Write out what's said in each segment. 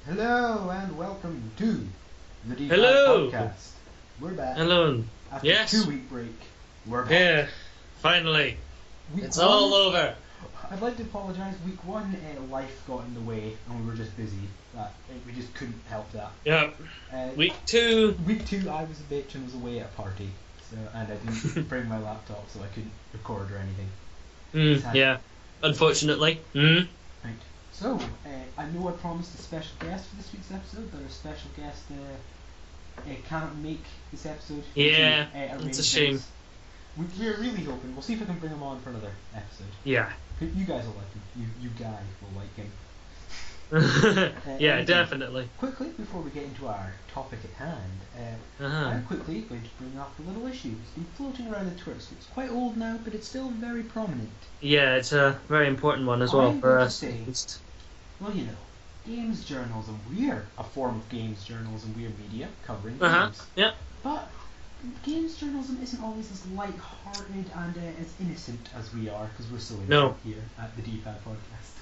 Hello and welcome to the Deep Hello. Podcast. We're back Hello. after Yes. a 2-week break. We're back. Yeah. Finally. Week It's one, all over. I'd like to apologise. Week one, life got in the way and we were just busy. We just couldn't help that. Yep. Uh, Week 2. Week two, I was a bitch and was away at a party, and I didn't bring my laptop, so I couldn't record or anything. Yeah. Unfortunately. Mm. Right. So, I know I promised a special guest for this week's episode, but our special guest cannot make this episode. Yeah. It's It's a shame. We're really hoping. We'll see if I can bring him on for another episode. Yeah. You guys will like him. You guys will like him. Yeah, Anyway, definitely. Quickly, before we get into our topic at hand, Uh-huh. I'm quickly going to bring up a little issue. It's been floating around the Twitter. It's quite old now, but it's still very prominent. Yeah, it's a very important one as well I'm for going to us. say- Well, you know, games journalism. We're a form of games journalism. We're media covering Uh-huh. games. Yeah. But games journalism isn't always as light-hearted and as innocent as we are, because we're so innocent No. here at the DPAD podcast.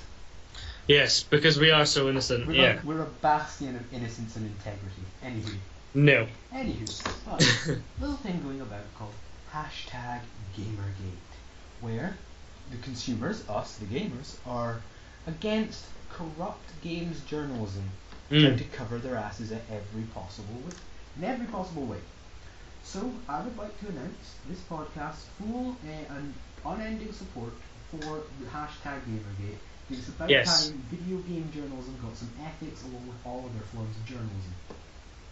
Yes, because we are so innocent. Yeah. We're a bastion of innocence and integrity. No. But little thing going about called #Gamergate, where the consumers, us, the gamers, are against corrupt games journalism, trying to cover their asses in every possible way. So I would like to announce this podcast's full and unending support for the #Gamergate. It's about Yes. time video game journalism got some ethics along with all other forms of journalism.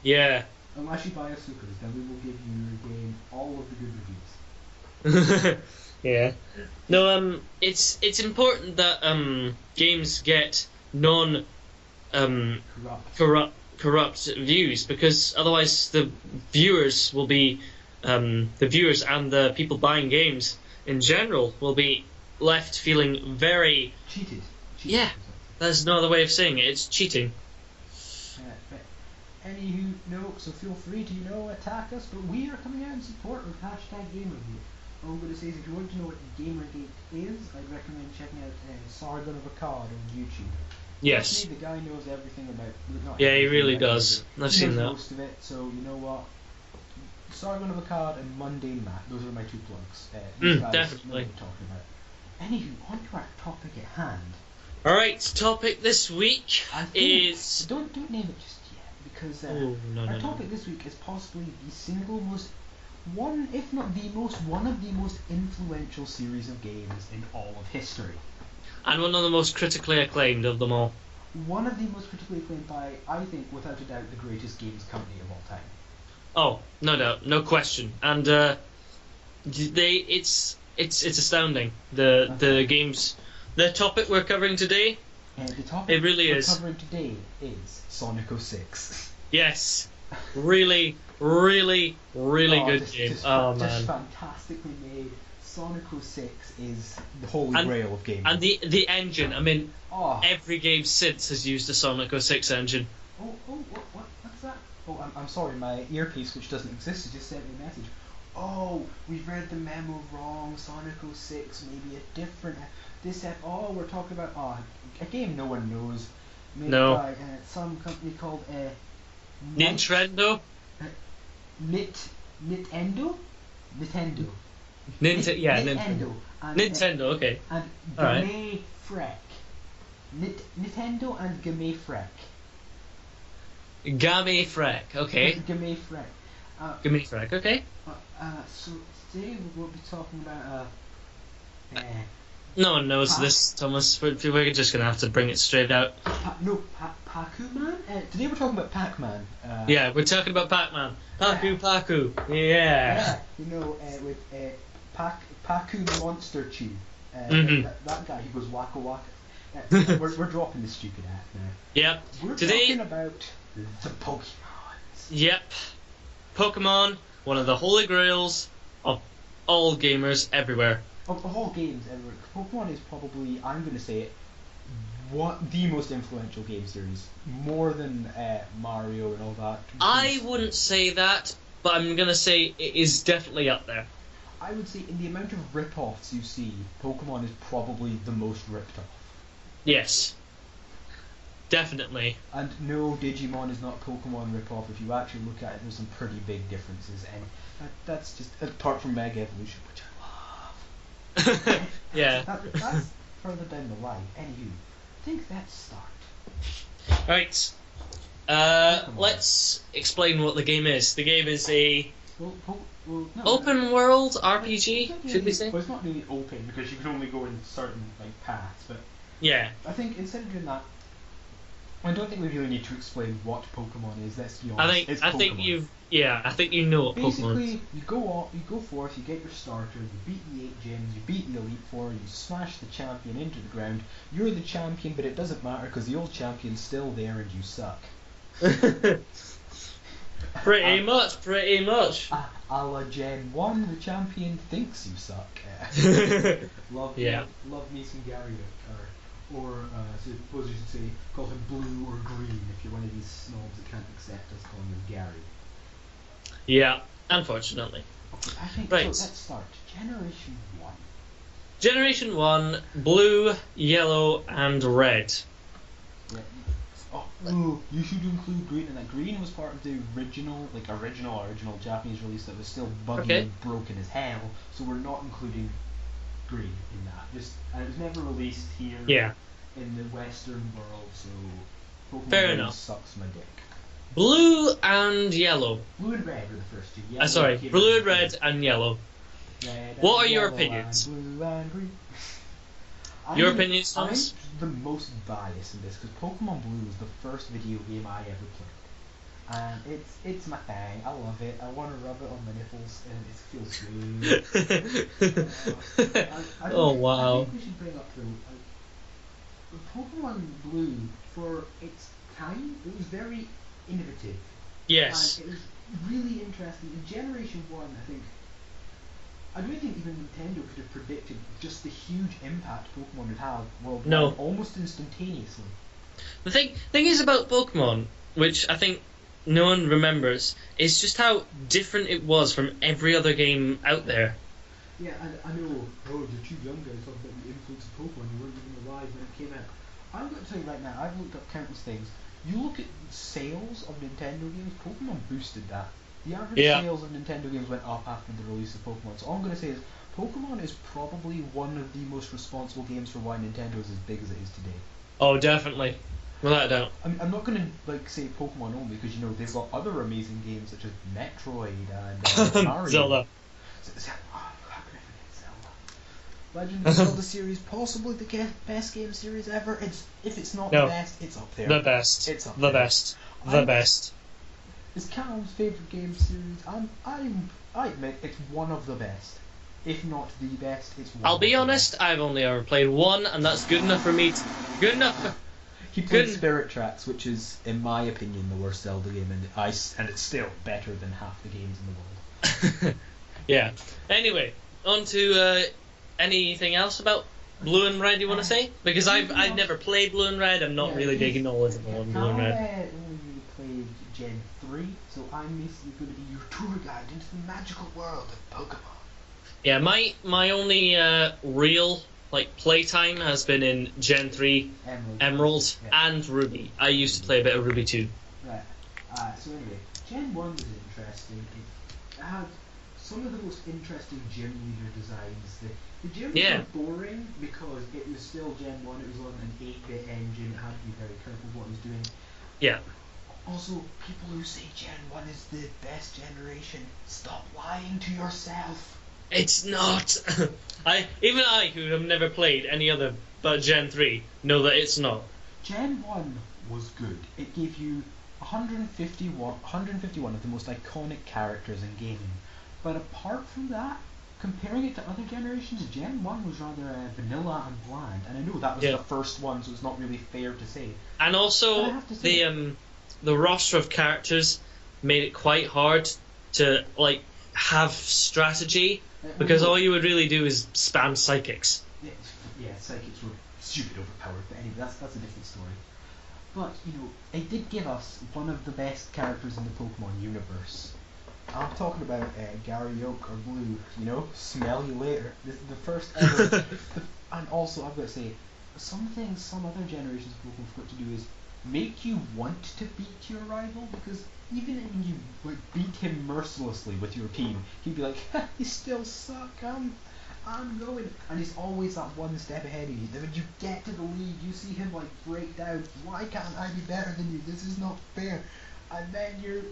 Yeah. Unless you buy a Sukkers, then we will give you your game all of the good reviews. Yeah. No, it's important that games get non corrupt views, because otherwise the viewers will be the viewers and the people buying games in general will be left feeling very Cheated. Yeah. There's no other way of saying it. It's cheating. But anywho, no, so feel free to, attack us, but we are coming out in support of #Gamergate. All I'm going to say is if you want to know what Gamergate is, I'd recommend checking out Sargon of Akkad on YouTube. Yes. Trust me, the guy knows everything about... not Yeah, he everything really about does. everything. I've He seen knows that. most of it, so you know what? Sargon of Akkad and Mundane Matt, those are my two plugs. These guys definitely. know what I'm talking about. Anywho, on to our topic at hand. Alright, topic this week I think, is... don't name it just yet, because Oh, no, our no, topic no. this week is possibly the single most, one of the most influential series of games in all of history. And one of the most critically acclaimed of them all. One of the most critically acclaimed by, I think, without a doubt, the greatest games company of all time. Oh, no doubt, no question. And it's astounding. The games, the topic we're covering today. The topic It really we're is. covering today is Sonic 06. Yes, really good Just game. Oh just man. fantastically made. Sonic 06 is the holy And- grail of gaming. And the engine. I mean, Oh, every game since has used the Sonic 06 engine. what's that? Oh, I'm sorry, my earpiece, which doesn't exist, has just sent me a message. Oh, we've read the memo wrong. Sonic 06, maybe a different. We're talking about a game no one knows, made No. by some company called Nintendo. Nintendo. Nintendo. Nintendo. And, Nintendo. Okay. and Alright. Game Freck. Nintendo and Game Freck. Game Freck. Okay. Game Freck. Game Freck. Okay. So today we will be talking about No one knows this, Thomas. We're just gonna have to bring it straight out. Pac-Man? Today we're talking about Pac-Man. Yeah, we're talking about Pac-Man. Pacu. Yeah. With Pacu the Monster Chew. Mhm. That guy who goes waka waka. We're dropping the stupid act now. Yep. We're Today. talking about the Pokemons. Yep. Pokemon, one of the holy grails of all gamers everywhere. Of all games ever, Pokemon is probably, I'm going to say it, the most influential game series. More than Mario and all that. I wouldn't say that, but I'm gonna say it is definitely up there. I would say in the amount of rip-offs you see, Pokemon is probably the most ripped off. Yes. definitely. And no, Digimon is not a Pokemon ripoff. If you actually look at it, there's some pretty big differences, and that's just apart from Mega Evolution, which I love. Yeah. That's further down the line. Anywho, I think that's start. Right. Let's explain what the game is. The game is a No, open world RPG, should we say? Well, it's not really open because you can only go in certain paths, but Yeah. I think instead of doing that, I don't think we really need to explain what Pokemon is. Let's be honest. I think you know what Pokemon Basically, is. you go forth, you get your starter, you beat the 8 gyms, you beat the Elite Four, you smash the champion into the ground. You're the champion, but it doesn't matter because the old champion's still there and you suck. Pretty much. A la Gen 1, the champion thinks you suck. Love me some Gary, or suppose you should say, call him Blue or Green if you're one of these snobs that can't accept us calling him Gary. Yeah, unfortunately. Okay, I think Right. so. Let's start. Generation 1. Generation 1, blue, yellow, and red. Yeah. Oh, you should include Green in that. Green was part of the original Japanese release that was still buggy and broken as hell, so we're not including Green in that. And it was never released here in the Western world, so Pokemon Fair Red enough. sucks my dick. Blue and yellow. Blue and red were the first two. Yellow Sorry, came blue out and red and yellow. Red What and are your yellow opinions? and blue and green. Your opinions, Thomas? I'm the most biased in this because Pokemon Blue was the first video game I ever played. And it's my thing. I love it. I want to rub it on my nipples and it feels good. Oh wow. I think we should bring up Pokemon Blue, for its time, it was very innovative. Yes. And it was really interesting. In Generation 1, I don't think even Nintendo could have predicted just the huge impact Pokemon would have worldwide, almost instantaneously. The thing is about Pokemon, which I think no one remembers, is just how different it was from every other game out there. Yeah, and I know, you're too young guys talking about the influence of Pokemon, you weren't even alive when it came out. I'm going to tell you right now, I've looked up countless things. You look at sales of Nintendo games, Pokemon boosted that. The average sales of Nintendo games went up after the release of Pokemon. So all I'm going to say is, Pokemon is probably one of the most responsible games for why Nintendo is as big as it is today. Oh, definitely. Without a doubt. I'm not going to say Pokemon only because they've got other amazing games such as Metroid and Mario. Zelda. How could I forget Zelda? Legend of Zelda series, possibly the best game series ever. If it's not the best, it's up there. The best. It's up the there. best. The best. It's Callum's favourite game series. I admit it's one of the best. If not the best, it's one I'll of be the honest, best. I've only ever played one, and that's good enough for me. Good enough. He played Spirit Tracks, which is, in my opinion, the worst Zelda game, and it's still better than half the games in the world. Yeah. Anyway, on to anything else about Blue and Red you want to say? Because I've never played Blue and Red. I'm not really big knowledgeable on Blue and Red. I only played Gen 3, so I'm basically going to be your tour guide into the magical world of Pokemon. Yeah, my only real playtime has been in Gen 3, Emerald, and Ruby. I used to play a bit of Ruby too. Right. So anyway, Gen 1 was interesting. It had some of the most interesting gym leader designs. The gyms were boring because it was still Gen 1, it was on an 8-bit engine, it had to be very careful what it was doing. Yeah. Also, people who say Gen 1 is the best generation, stop lying to yourself. It's not. Even I, who have never played any other but Gen 3, know that it's not. Gen 1 was good. It gave you 151 of the most iconic characters in gaming. But apart from that, comparing it to other generations, Gen 1 was rather vanilla and bland. And I know that was the first one, so it's not really fair to say. And also, the roster of characters made it quite hard to have strategy, because all you would really do is spam psychics. Yeah, psychics were stupid overpowered, but anyway, that's a different story. But, it did give us one of the best characters in the Pokemon universe. I'm talking about Gary Oak or Blue, smell you later. This is the first ever. And also, I've got to say, some other generations of Pokemon forgot to do is make you want to beat your rival, because even when you beat him mercilessly with your team, he'd be like, "You still suck. I'm going," and he's always that one step ahead of you. Then when you get to the lead, you see him like break down. Why can't I be better than you? This is not fair. And then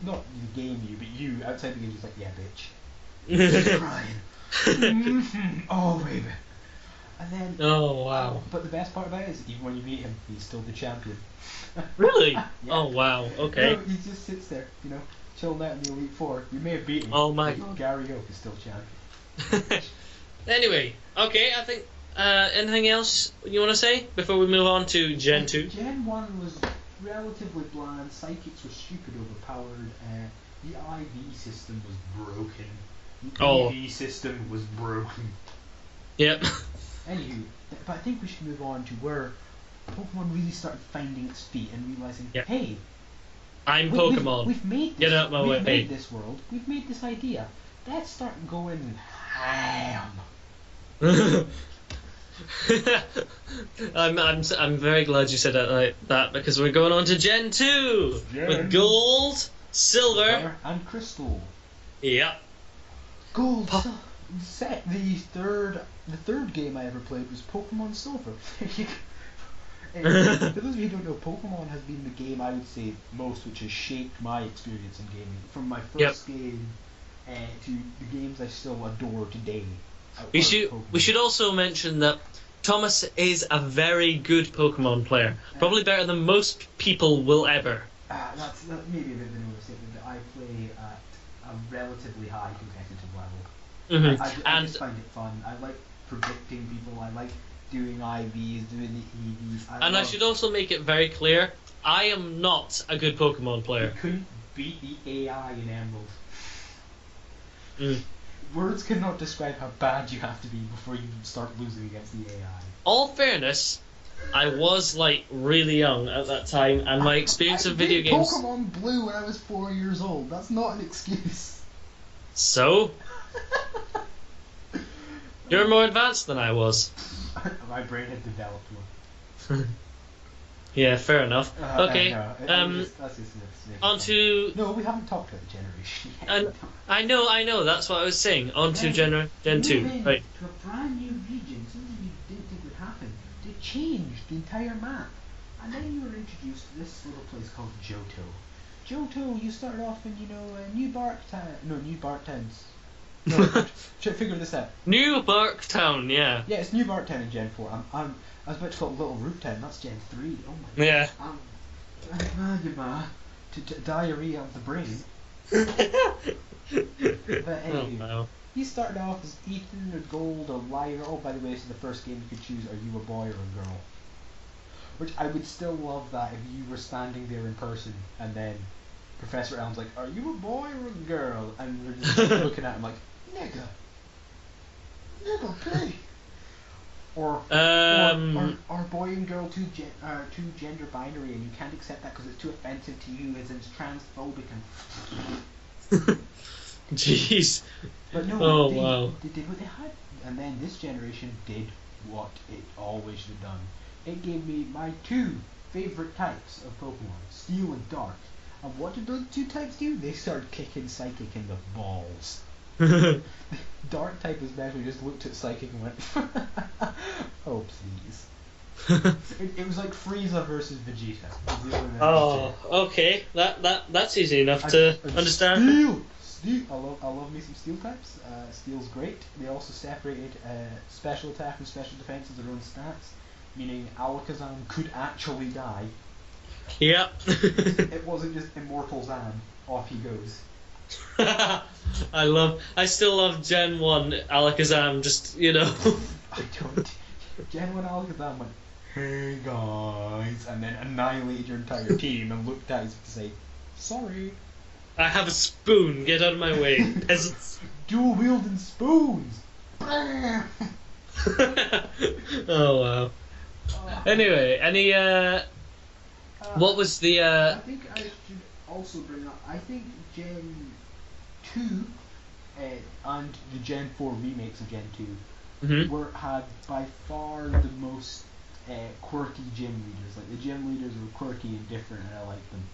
not the game but you outside the game, just like, "Yeah, bitch." Just crying. Oh baby. And then. Oh wow. But the best part about it is, even when you beat him, he's still the champion. Really? Yeah. Oh wow. Okay. No, he just sits there, chilling out in the Elite Four. You may have beaten him. Oh my but Gary Oak is still champion. Anyway, okay. I think. Anything else you want to say before we move on to Gen 2? Gen 1 was relatively bland. Psychics were stupid overpowered. The IV system was broken. The EV system was broken. Yep. Anywho, but I think we should move on to where Pokemon really started finding its feet and realizing, hey, I'm Pokemon. We've made this, Get out my way. We've made this world. We've made this idea. Let's start going ham. I'm very glad you said it like that, because we're going on to Gen 2 with Gold, Silver, and Crystal. Yeah. Gold. The third game I ever played was Pokemon Silver. For those of you who don't know, Pokemon has been the game I would say most which has shaped my experience in gaming. From my first game to the games I still adore today. We should also mention that Thomas is a very good Pokemon player. Probably better than most people will ever. That's maybe a bit of an overstatement, but I play at a relatively high competitive level. Mm-hmm. I just find it fun. I like predicting people. I like doing IVs, doing the EVs. I should also make it very clear, I am not a good Pokemon player. You couldn't beat the AI in Emerald. Mm. Words cannot describe how bad you have to be before you start losing against the AI. All fairness, I was like really young at that time, and my experience of video games. Pokemon Blue when I was 4 years old. That's not an excuse. So? You're more advanced than I was. My brain had developed more. Yeah, fair enough. Okay. On to. No, we haven't talked about the generation yet. And I know. That's what I was saying. On to Gen 2. Right. To a brand new region, something you didn't think would happen. They changed the entire map, and then you were introduced to this little place called Johto. Johto, you started off in New Barktowns. No, try to figure this out. New Barktown, yeah. Yeah, it's New Barktown in Gen 4. I was about to call it Little Root Town. That's Gen 3. Oh my. Yeah. Diarrhea of the brain. But anyway, you started off as Ethan or Gold or Lyra. Oh, by the way, so the first game you could choose: are you a boy or a girl? Which I would still love that if you were standing there in person and then Professor Elm's like, "Are you a boy or a girl?" And we're just looking at him like, "Nigga, play." Or boy and girl too gender binary, and you can't accept that because it's too offensive to you, as it's transphobic and. Jeez. But no, wow. They did what they had, and then this generation did what it always should have done. It gave me my two favorite types of Pokemon, Steel and Dark. And what did those two types do? They started kicking Psychic in the balls. Dark type especially just looked at Psychic and went, "Oh please." It was like Frieza versus Vegeta. Oh, okay. That's easy enough to understand. Steel. I love me some Steel types. Steel's great. They also separated special attack and special defense as their own stats, meaning Alakazam could actually die. Yep. It wasn't just Immortal Zam. Off he goes. I still love Gen 1 Alakazam, just, I don't. Gen 1 Alakazam went, "Hey guys," and then annihilated your entire team and looked at us to say, "Sorry. I have a spoon, get out of my way, peasants." Dual wielding spoons. Oh wow. Anyway, any what was the I think I should also bring up, I think Gen 2 and the Gen 4 remakes of Gen 2 mm-hmm. had by far the most quirky gym leaders. Like the gym leaders were quirky and different, and I liked them.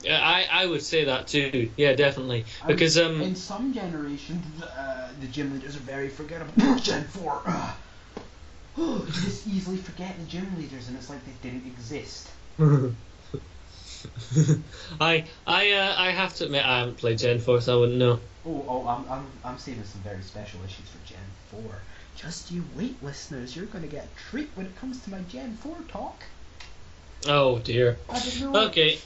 I would say that too. Yeah, definitely. Because in some generations, the gym leaders are very forgettable. Gen 4. You just easily forget the gym leaders, and it's like they didn't exist. I have to admit I haven't played Gen 4, so I wouldn't know. I'm saving some very special issues for Gen 4. Just you wait, listeners. You're going to get a treat when it comes to my Gen 4 talk. Oh dear. I didn't know. Okay.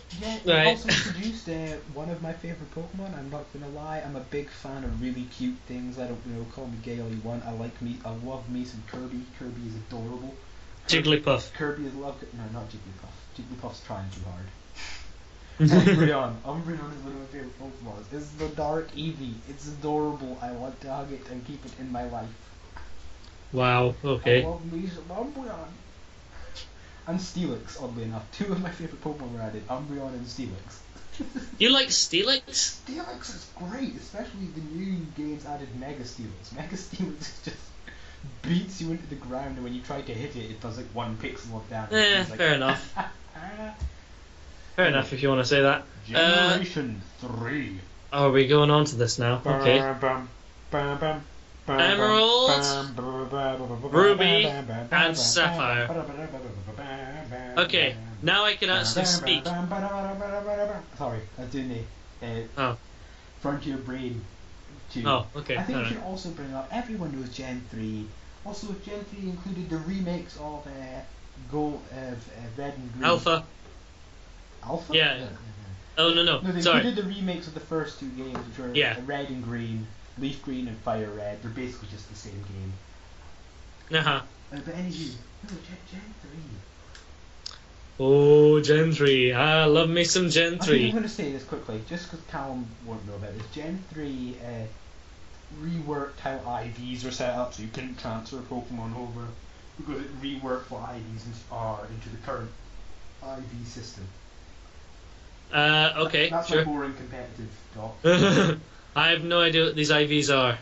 I also introduced one of my favorite Pokemon. I'm not gonna lie. I'm a big fan of really cute things. I don't call me gay all you want. I love me some Kirby. Kirby is adorable. Jigglypuff. Kirby is loved. No, not Jigglypuff. Jigglypuff's trying too hard. Umbreon. Umbreon is one of my favorite Pokemon. It's the Dark Eevee. It's adorable. I want to hug it and keep it in my life. Wow. Okay. I love me some Umbreon. And Steelix, oddly enough. Two of my favourite Pokemon were added, Umbreon and Steelix. You like Steelix? Steelix is great, especially the new games added Mega Steelix. Mega Steelix just beats you into the ground, and when you try to hit it, it does like 1 pixel of damage. Fair enough. Fair enough if you want to say that. Generation 3. Are we going on to this now? Okay. Emerald, Ruby, and Sapphire. Okay, now I can actually speak. Sorry, I'm doing the Frontier Brain 2. Oh, okay. I think we should also bring up, everyone knows Gen 3. Also, Gen 3 included the remakes of Red and Green. Alpha? Yeah. Oh, no. No, they Sorry. included the remakes of the first 2 games, which were Red and Green. Leaf Green and Fire Red, they're basically just the same game. But anyway, Gen 3. Oh, Gen 3. I love me some Gen 3. I'm going to say this quickly, just because Callum won't know about this. Gen 3 reworked how IVs were set up, so you couldn't transfer Pokemon over, because it reworked what IVs are into the current IV system. Okay, That's sure. my boring competitive talk. I have no idea what these IVs are.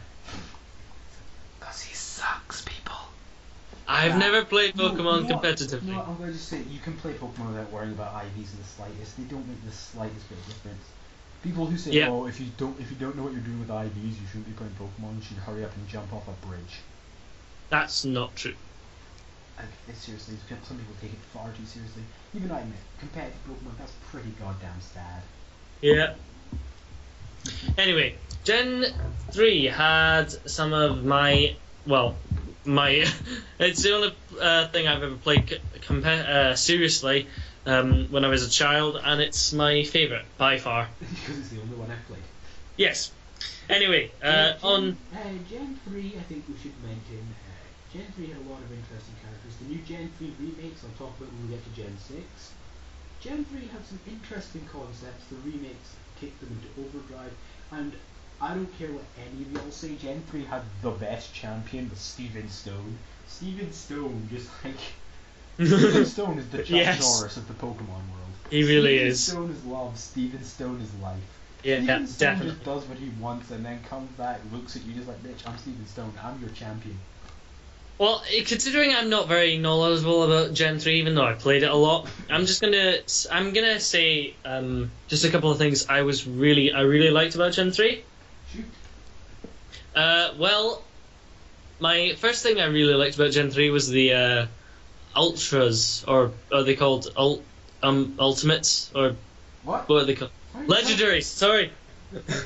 Because he sucks, people. I've never played Pokemon competitively. No, I'm going to just say, you can play Pokemon without worrying about IVs in the slightest. They don't make the slightest bit of difference. People who say, if you don't know what you're doing with IVs, you shouldn't be playing Pokemon, you should hurry up and jump off a bridge. That's not true. Seriously, some people take it far too seriously. Even I admit, compared to Pokemon, that's pretty goddamn sad. Yeah. Anyway, Gen 3 had some of my... it's the only thing I've ever played seriously when I was a child, and it's my favourite, by far. Because it's the only one I've played. Yes. Anyway, on... Gen 3, I think we should mention... Gen 3 had a lot of interesting characters. The new Gen 3 remakes I'll talk about when we get to Gen 6. Gen 3 had some interesting concepts. The remakes kicked them into overdrive. And I don't care what any of y'all say, Gen 3 had the best champion with Steven Stone. Steven Stone, Steven Stone is the Chuck Norris of the Pokemon world. He really is. Steven Stone is love, Steven Stone is life. Yeah, Steven Stone definitely. just does what he wants and then comes back, looks at you just like, bitch, I'm Steven Stone, I'm your champion. Well, considering I'm not very knowledgeable about Gen 3, even though I played it a lot, I'm gonna say just a couple of things I really liked about Gen 3. Shoot. Well, my first thing I really liked about Gen 3 was the Ultras, or are they called Ultimates, or what are they called? Legendaries. Sorry.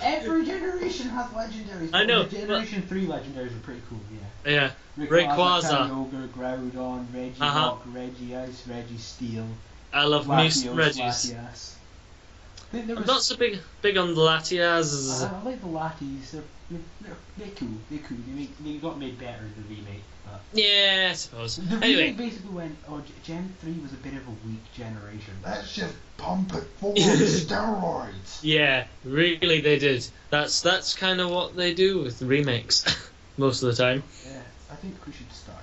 Every generation has legendaries. I know. The Generation 3 legendaries are pretty cool, yeah. Yeah. Rayquaza. Kyogre, Groudon, Regirock, Regice, Registeel. I love me some Regis. Latias. I'm not so big on the Latias. I like the Latis. They're cool. They're cool. They got made better in the remake. But Yeah, I suppose. the Anyway. remake basically went, Gen 3 was a bit of a weak generation. Let's just pump it full of steroids. Yeah, really they did. That's kind of what they do with the remakes most of the time. Yeah, I think we should start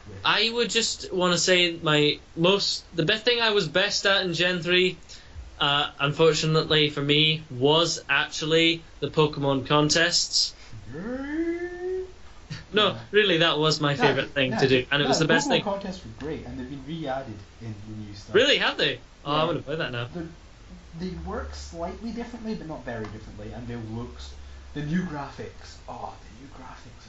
with... I would just want to say the best thing I was best at in Gen 3, unfortunately for me, was actually the Pokemon contests. No, really, that was my favourite thing to do, and it was the best Pokemon thing. contests were great, and they've been re-added in the new stuff. Really, have they? Oh, Yeah. I'm gonna play that now. They work slightly differently, but not very differently, and the new graphics. Oh, the new graphics.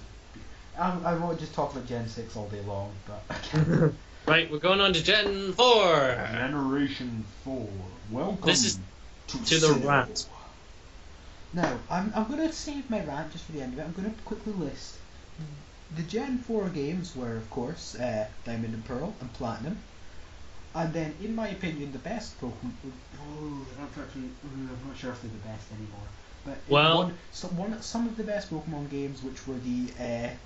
I won't just talk about Gen 6 all day long, but I can't. Right, we're going on to Gen 4. Generation 4. Welcome This is to the Sinnoh. rant. Now, I'm going to save my rant just for the end of it. I'm going to quickly list. The Gen 4 games were, of course, Diamond and Pearl and Platinum. And then, in my opinion, the best Pokemon... I'm not sure if they're the best anymore. But some of the best Pokemon games, which were the...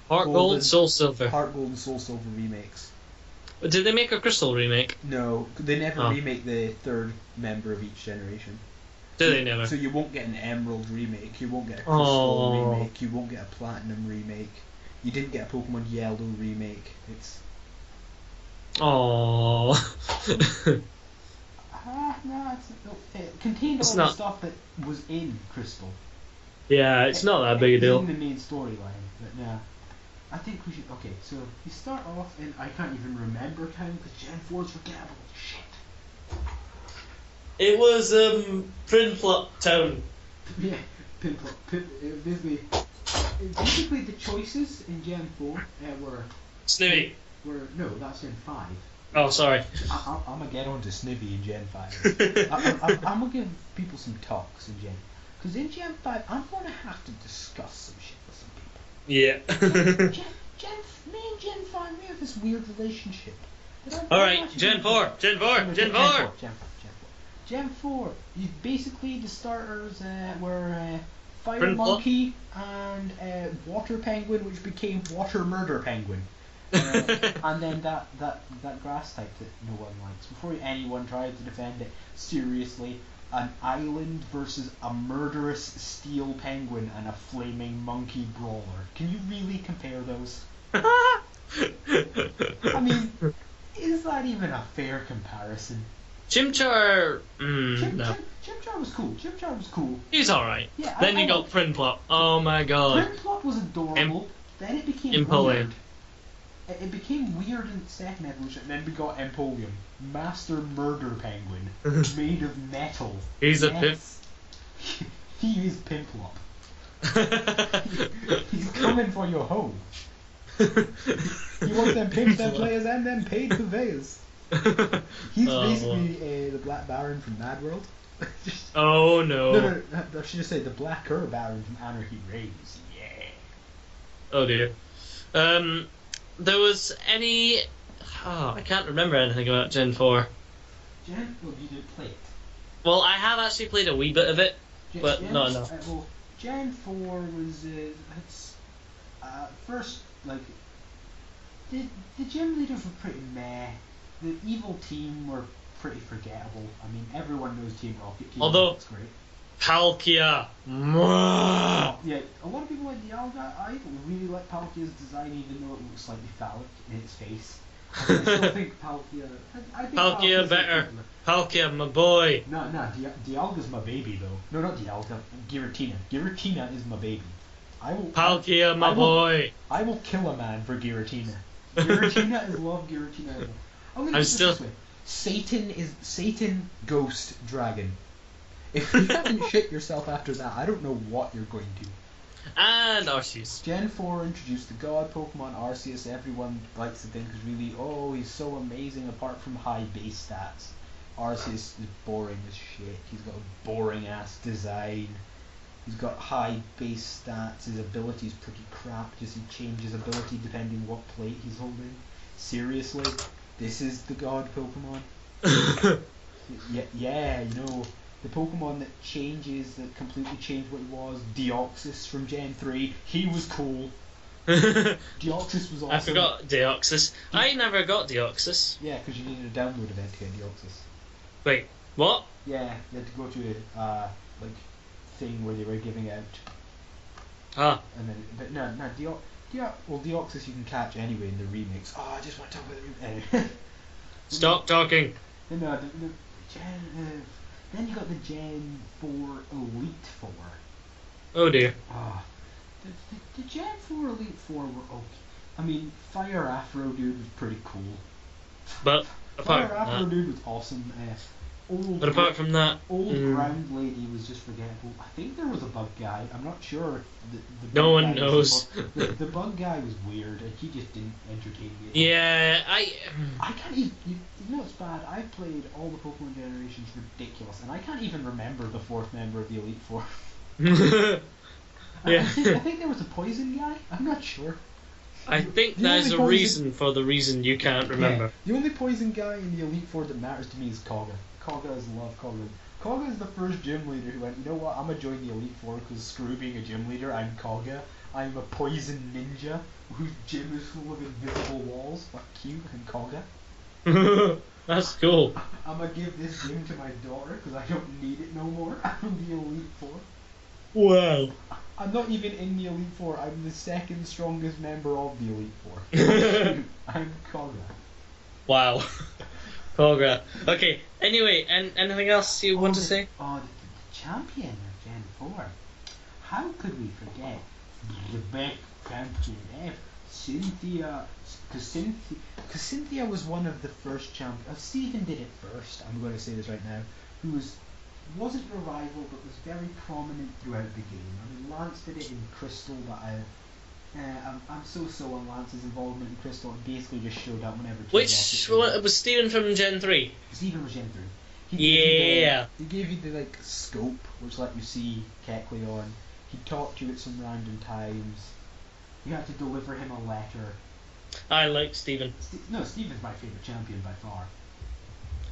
Heart Gold, Soul Silver. Heart Gold and Soul Silver remakes. Did they make a Crystal remake? No, they never remake the third member of each generation. They never? So you won't get an Emerald remake, you won't get a Crystal remake, you won't get a Platinum remake, you didn't get a Pokemon Yellow remake. It's... Oh. No, it contained all the stuff that was in Crystal. Yeah, it's not that big a deal. In the main storyline, but no. I think we should... Okay, so you start off, and I can't even remember time, because Gen 4 is forgettable. Shit. It was, Prinplot Town. Yeah, basically the choices in Gen 4 were... Snivy. No, that's Gen 5. Oh, sorry. I'm gonna get on to Snivy in Gen 5. I'm gonna give people some talks in Gen... Because in Gen 5, I'm gonna have to discuss some shit with some people. Yeah. Me and Gen 5, we have this weird relationship. Alright, Gen 4. Gen 4, basically the starters were Fire Prinplup. Monkey and Water Penguin, which became Water Murder Penguin. And then that grass type that no one likes. Before anyone tried to defend it seriously, an island versus a murderous steel penguin and a flaming monkey brawler. Can you really compare those? I mean, is that even a fair comparison? Chimchar... no. Chimchar was cool. He's alright. Yeah, then you got Prinplot. Oh my god. Prinplot was adorable. Then it became Empoleon. weird. It became weird in the second evolution, and then we got Empoleon. Master Murder Penguin. Made of metal. He's a pimp. He is Pimplop. He's coming for your home. He wants them pimps, them players, and them paid purveyors. He's basically the Black Baron from Mad World. Oh no. No, I should just say the Blacker Baron from Anarchy Reigns. Yeah. Oh dear. There was any... Oh, I can't remember anything about Gen 4. Well, you did play it. Well, I have actually played a wee bit of it, but not enough. Well, Gen 4 was... first, like... The gym leaders were pretty meh. The evil team were pretty forgettable. I mean, everyone knows Team Rocket. Team Rocket's great. Palkia. Yeah, a lot of people like Dialga. I really like Palkia's design, even though it looks slightly phallic in its face. I still think Palkia... I think Palkia better. Palkia, my boy. No, Dialga's my baby, though. No, not Dialga. Giratina. Giratina is my baby. Palkia, my boy. I will kill a man for Giratina. Giratina is love, Giratina is love. I'm still... This way. Satan Ghost Dragon. If you haven't shit yourself after that, I don't know what you're going to. And Arceus. Gen 4 introduced the god Pokemon Arceus. Everyone likes to think is really, he's so amazing apart from high base stats. Arceus is boring as shit. He's got a boring ass design. He's got high base stats. His ability's pretty crap. Just he changes ability depending what plate he's holding. Seriously? This is the god Pokemon? Yeah, you know, the Pokemon that completely changed what he was, Deoxys from Gen 3, he was cool. Deoxys was awesome. I forgot Deoxys. I never got Deoxys. Yeah, because you needed a download event to get Deoxys. Wait, what? Yeah, you had to go to a, thing where they were giving out. Ah. And then, but no, Deoxys you can catch anyway in the remakes. Oh, I just want to talk about the remake. Anyway. Stop talking. No, then you got the Gen 4 Elite Four. Oh dear. the Gen 4 Elite Four were okay. I mean, Fire Afro dude was pretty cool. But Fire apart from Afro that, dude was awesome. apart from that, Old ground lady was just forgettable. I think there was a bug guy. I'm not sure. The no bug one guy knows. the bug guy was weird, and he just didn't entertain me. Yeah, I can't even. You know what's bad? I've played all the Pokemon generations ridiculous, and I can't even remember the fourth member of the Elite Four. Yeah. I think there was a poison guy. I'm not sure. I think The there's only a reason for the reason you can't remember. Yeah, the only poison guy in the Elite Four that matters to me is Koga. Koga is love Koga. Koga is the first gym leader who went, you know what, I'm gonna join the Elite Four because screw being a gym leader, I'm Koga. I'm a poison ninja whose gym is full of invisible walls. Fuck you, I'm Koga. That's cool. I'm gonna give this gym to my daughter because I don't need it no more. I'm the Elite Four. Wow. I'm not even in the Elite Four. I'm the second strongest member of the Elite Four. I'm Koga. Wow. Koga. Okay, anyway, and anything else you want to say? Oh, the champion of Gen 4. How could we forget the best champion ever? Cynthia. Because Cynthia was one of the first champions. Stephen did it first, I'm going to say this right now. Who wasn't a rival, but was very prominent throughout the game. I mean, Lance did it in Crystal, but I'm so on Lance's involvement in Crystal. It basically just showed up whenever. Which one was Steven from Gen 3? Stephen was Gen 3. He gave you the like scope, which let you see Kecleon. He talked to you at some random times. You had to deliver him a letter. I like Steven. No, Stephen's my favourite champion by far.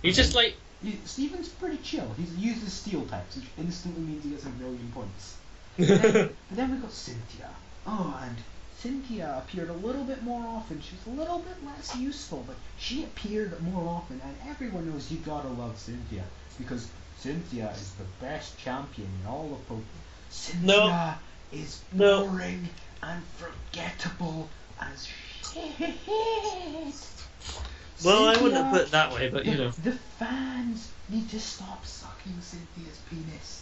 He's just like... Stephen's pretty chill. He uses steel types, which instantly means he gets a million points. But then we got Cynthia. Oh, and Cynthia appeared a little bit more often. She was a little bit less useful, but she appeared more often, and everyone knows you gotta love Cynthia, because Cynthia is the best champion in all of Pokemon. Cynthia is boring and forgettable as shit. Well, Cynthia, I wouldn't have put it that way, but you know. The fans need to stop sucking Cynthia's penis.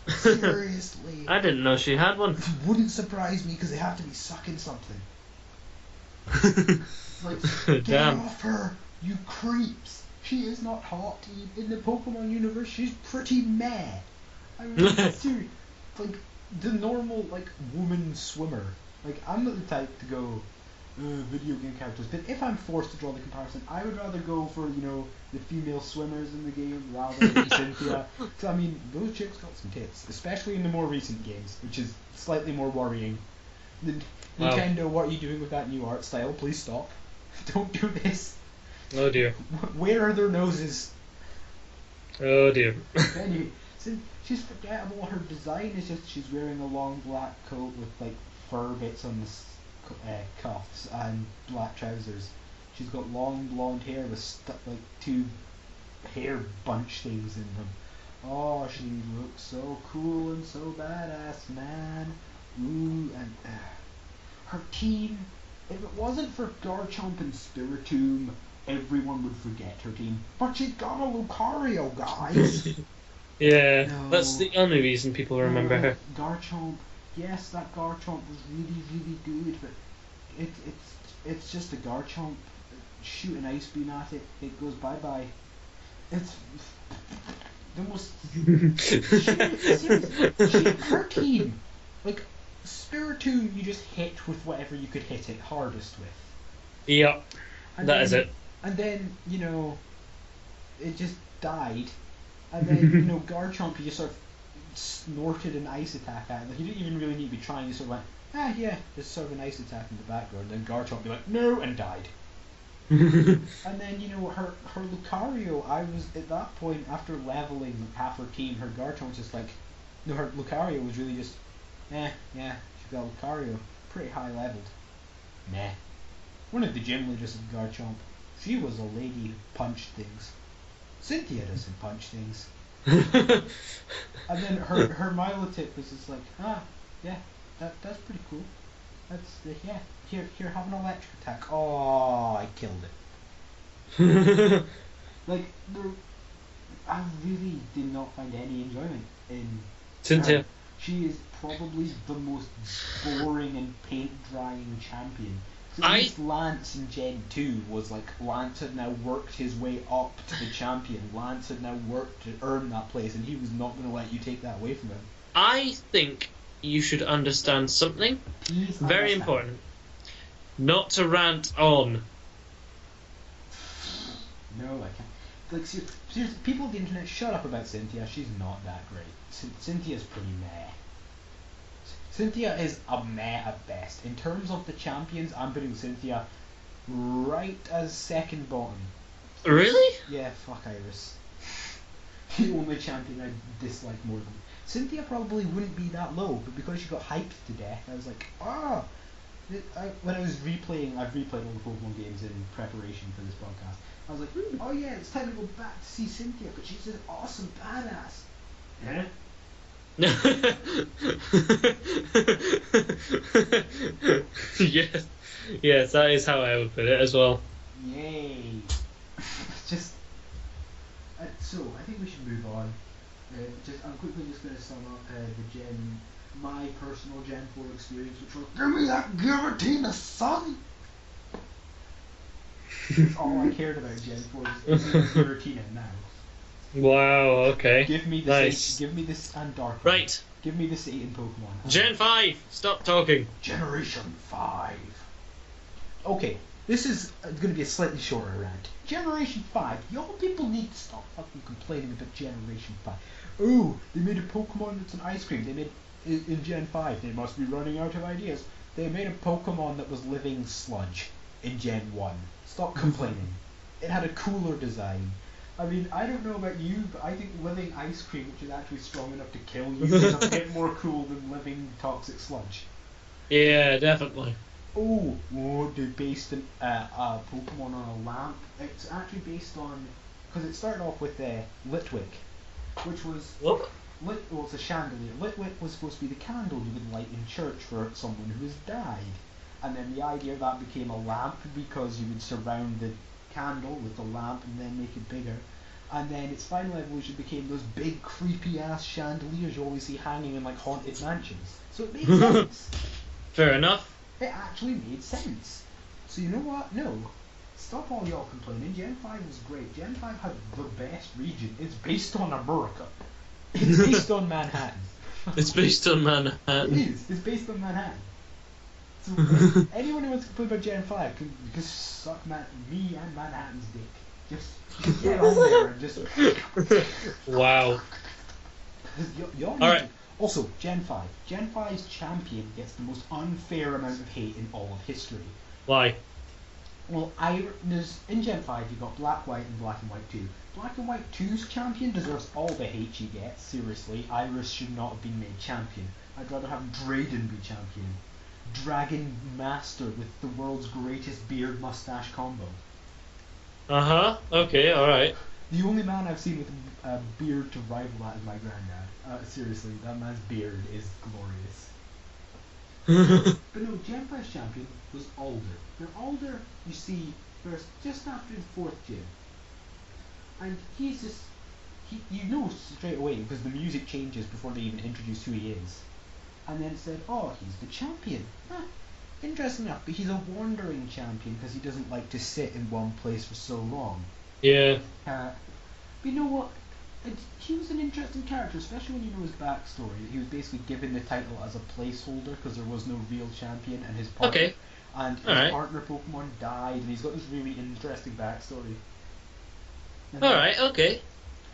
Seriously. I didn't know she had one. It wouldn't surprise me because they have to be sucking something. Like, get off her, you creeps. She is not hot. In the Pokemon universe, she's pretty meh. I mean, seriously, like, the normal, like, woman swimmer. Like, I'm not the type to go, video game characters, but if I'm forced to draw the comparison, I would rather go for, you know, the female swimmers in the game rather than Cynthia. So, I mean, those chicks got some tits, especially in the more recent games, which is slightly more worrying. Nintendo, what are you doing with that new art style? Please stop. Don't do this. Oh dear. Where are their noses? Oh dear. Anyway, she's forgettable. Her design is just she's wearing a long black coat with like fur bits on the cuffs and black trousers. She's got long blonde hair with like two hair bunch things in them. Oh, she looks so cool and so badass, man. Ooh, and her team. If it wasn't for Garchomp and Spiritomb, everyone would forget her team. But she got a Lucario, guys. Yeah, No. that's the only reason people remember her. Garchomp. Yes, that Garchomp was really good, but it's just a Garchomp. Shoot an ice beam at it, it goes bye bye. It's the most. Her team, like Spiritomb, you just hit with whatever you could hit it hardest with. Yep, that is it. And then you know, it just died. And then you know, Garchomp, you just sort of snorted an ice attack at it. Like you didn't even really need to be trying. You sort of went, yeah, there's sort of an ice attack in the background. Then Garchomp be like, no, and died. And then you know her Lucario. I was at that point after leveling half her team. Her Garchomp was just like, no, her Lucario was really just, yeah, she got Lucario, pretty high leveled. Meh. One of the gym leaders of Garchomp. She was a lady who punched things. Cynthia doesn't punch things. And then her Milotic was just like, yeah, that's pretty cool. That's yeah. Here, have an electric attack. Oh, I killed it. Like, I really did not find any enjoyment in Cynthia. her. She is probably the most boring and paint drying champion. So at I least Lance in Gen 2 was like, Lance had now worked his way up to the champion. Lance had now worked to earn that place, and he was not going to let you take that away from him. I think you should understand something Please very understand. important. Not to rant on. No, I can't. Like, seriously, people on the internet, shut up about Cynthia. She's not that great. Cynthia's pretty meh. Cynthia is a meh at best. In terms of the champions, I'm putting Cynthia right as second bottom. Really? Yeah, fuck Iris. The only champion I dislike more than Cynthia probably wouldn't be that low, but because she got hyped to death, I was like, ah. When I was replaying, I've replayed all the Pokemon games in preparation for this podcast. I was like, oh yeah, it's time to go back to see Cynthia, but she's an awesome badass. Eh? Yes, yes, that is how I would put it as well. Yay! Just so I think we should move on. I'm quickly just going to sum up my personal Gen 4 experience, which was give me that Giratina, son. That's all I cared about Gen 4 is Giratina now. Wow. Okay. Give me this. Nice. Give me this and Dark. Right. Give me the Satan Pokemon. Gen 5. Stop talking. Generation 5. Okay, this is going to be a slightly shorter rant. Generation 5. Y'all people need to stop fucking complaining about Generation 5. Oh, they made a Pokemon that's an ice cream. They made in Gen 5. They must be running out of ideas. They made a Pokemon that was living sludge in Gen 1. Stop complaining. It had a cooler design. I mean, I don't know about you, but I think living ice cream, which is actually strong enough to kill you, is a bit more cool than living toxic sludge. Yeah, definitely. Oh, they based a Pokemon on a lamp. It's actually based on, because it started off with Litwick, which was What? well, it's a chandelier. Litwick was supposed to be the candle you would light in church for someone who has died, and then the idea of that became a lamp because you would surround the candle with the lamp and then make it bigger. And then its final evolution became those big creepy ass chandeliers you always see hanging in like haunted mansions. So it made sense. Fair enough. It actually made sense. So you know what? No. Stop all y'all complaining. Gen 5 was great. Gen 5 had the best region. It's based on America. It's based on Manhattan. It's based on It Manhattan. is. It's based on Manhattan. So anyone who wants to complain about Gen 5 can just suck me and Manhattan's dick. Just get on there and just... Wow. Y'all need Alright. to... Also, Gen 5. Gen 5's champion gets the most unfair amount of hate in all of history. Why? Well, in Gen 5 you got Black, White and Black and White 2. Black and White 2's champion deserves all the hate she gets. Seriously, Iris should not have been made champion. I'd rather have Drayden be champion. Dragon Master with the world's greatest beard mustache combo. Uh-huh. Okay, alright. The only man I've seen with a beard to rival that is my granddad. Seriously, that man's beard is glorious. But no, Gen 5's champion was Alder. Now Alder, you see first just after the 4th gym. And he's just... you know straight away because the music changes before they even introduce who he is. And then it said, oh, he's the champion. Huh, interesting enough, but he's a wandering champion because he doesn't like to sit in one place for so long. Yeah. But you know what? He was an interesting character, especially when you know his backstory. He was basically given the title as a placeholder because there was no real champion, and his partner, Okay. and his Alright. partner Pokemon died, and he's got this really interesting backstory. And Alright, okay.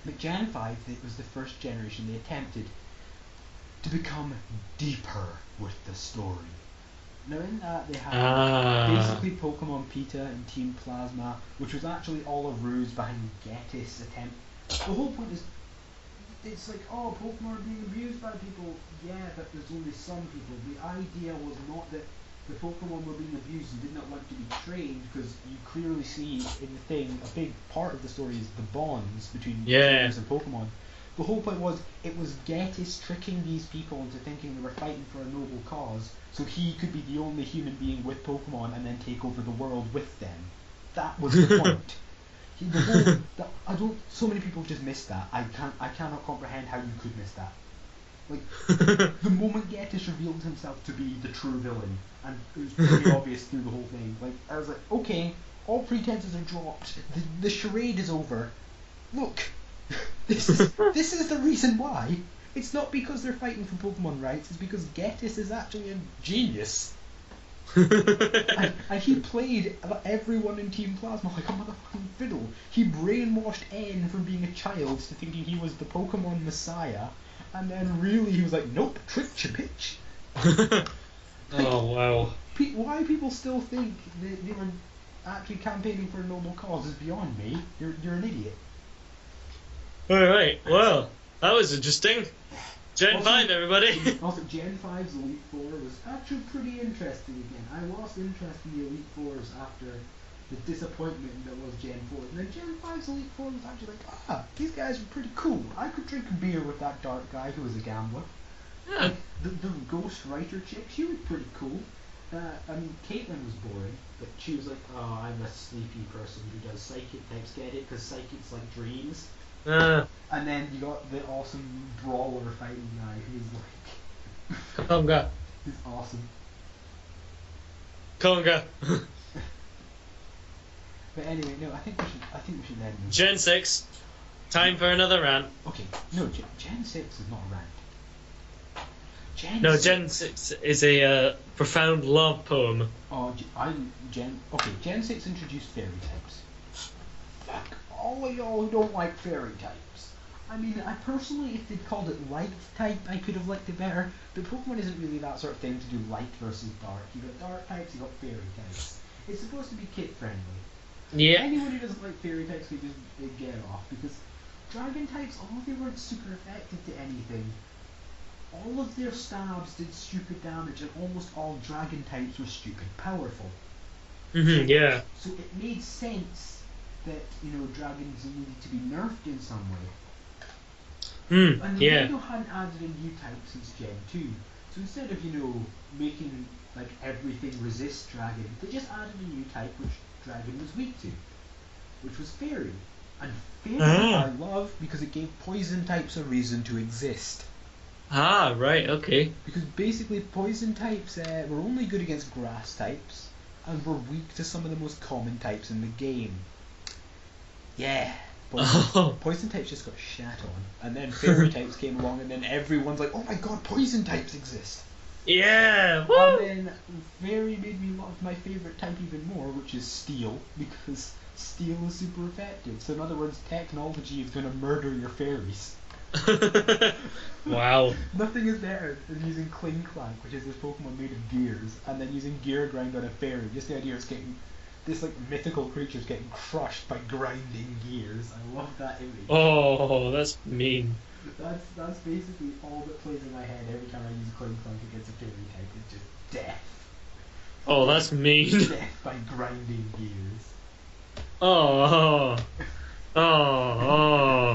But Gen 5, it was the first generation they attempted to become deeper with the story. Now in that they had basically Pokemon Pita and Team Plasma, which was actually all a ruse behind Getis' attempt. The whole point is, it's like, oh, Pokemon are being abused by people. Yeah, but there's only some people. The idea was not that the Pokemon were being abused and did not want to be trained, because you clearly see in the thing, a big part of the story is the bonds between trainers and Pokemon. The whole point was, it was Getis tricking these people into thinking they were fighting for a noble cause, so he could be the only human being with Pokemon and then take over the world with them. That was the point. So many people just missed that. I cannot comprehend how you could miss that. Like, the moment Gettys revealed himself to be the true villain, and it was pretty obvious through the whole thing, like, I was like, okay, all pretenses are dropped, the charade is over. Look, this is the reason why. It's not because they're fighting for Pokemon rights, it's because Gettys is actually a genius. and he played everyone in Team Plasma like a motherfucking fiddle. He brainwashed N from being a child to thinking he was the Pokemon Messiah, and then really he was like, nope, tricked you, bitch. Oh, wow. Why people still think they were actually campaigning for a noble cause is beyond me. You're an idiot. Alright, well, that was interesting. Gen 5, everybody. Also, Gen 5's Elite Four was actually pretty interesting again. I lost interest in the Elite Fours after the disappointment that was Gen 4. And then Gen 5's Elite Four was actually like, these guys were pretty cool. I could drink a beer with that dark guy who was a gambler. Yeah. Like, the Ghost Writer chick, she was pretty cool. I mean, Caitlyn was boring, but she was like, oh, I'm a sleepy person who does psychic types, get it? Because psychic's like dreams. And then you got the awesome brawler fighting guy who's like... Conga. He's awesome. Conga. But anyway, no, I think we should end this. Gen 6. Time for another rant. Okay, no, Gen 6 is not a rant. Gen 6 is a profound love poem. Oh, Gen 6 introduced fairy types. Fuck all of y'all who don't like fairy types. I mean, I personally, if they'd called it light type, I could have liked it better. But Pokemon isn't really that sort of thing to do light versus dark. You got dark types, you got fairy types. It's supposed to be kid friendly. Yeah. Anyone who doesn't like fairy types could just get off, because dragon types, although they weren't super effective to anything, all of their stabs did stupid damage, and almost all dragon types were stupid powerful. Yeah. So it made sense that, dragons needed to be nerfed in some way. And Nintendo hadn't added a new type since Gen 2. So instead of, making like everything resist dragon, they just added a new type which dragon was weak to, which was fairy. And fairy I love because it gave poison types a reason to exist. Ah, right, okay. Because basically poison types were only good against grass types and were weak to some of the most common types in the game. Yeah. Poison types just got shat on, and then fairy types came along, and then everyone's like, oh my god, poison types exist! Yeah! Woo! And then fairy made me love my favourite type even more, which is steel, because steel is super effective. So in other words, technology is going to murder your fairies. Wow. Nothing is better than using Kling Clank, which is this Pokemon made of gears, and then using Gear Grind on a fairy. Just the idea of getting this like mythical creature's getting crushed by grinding gears. I love that image. Oh, that's mean. That's basically all that plays in my head every time I use Kling Clank against a fairy type. It's just death. Oh, that's mean. Death by grinding gears. Oh.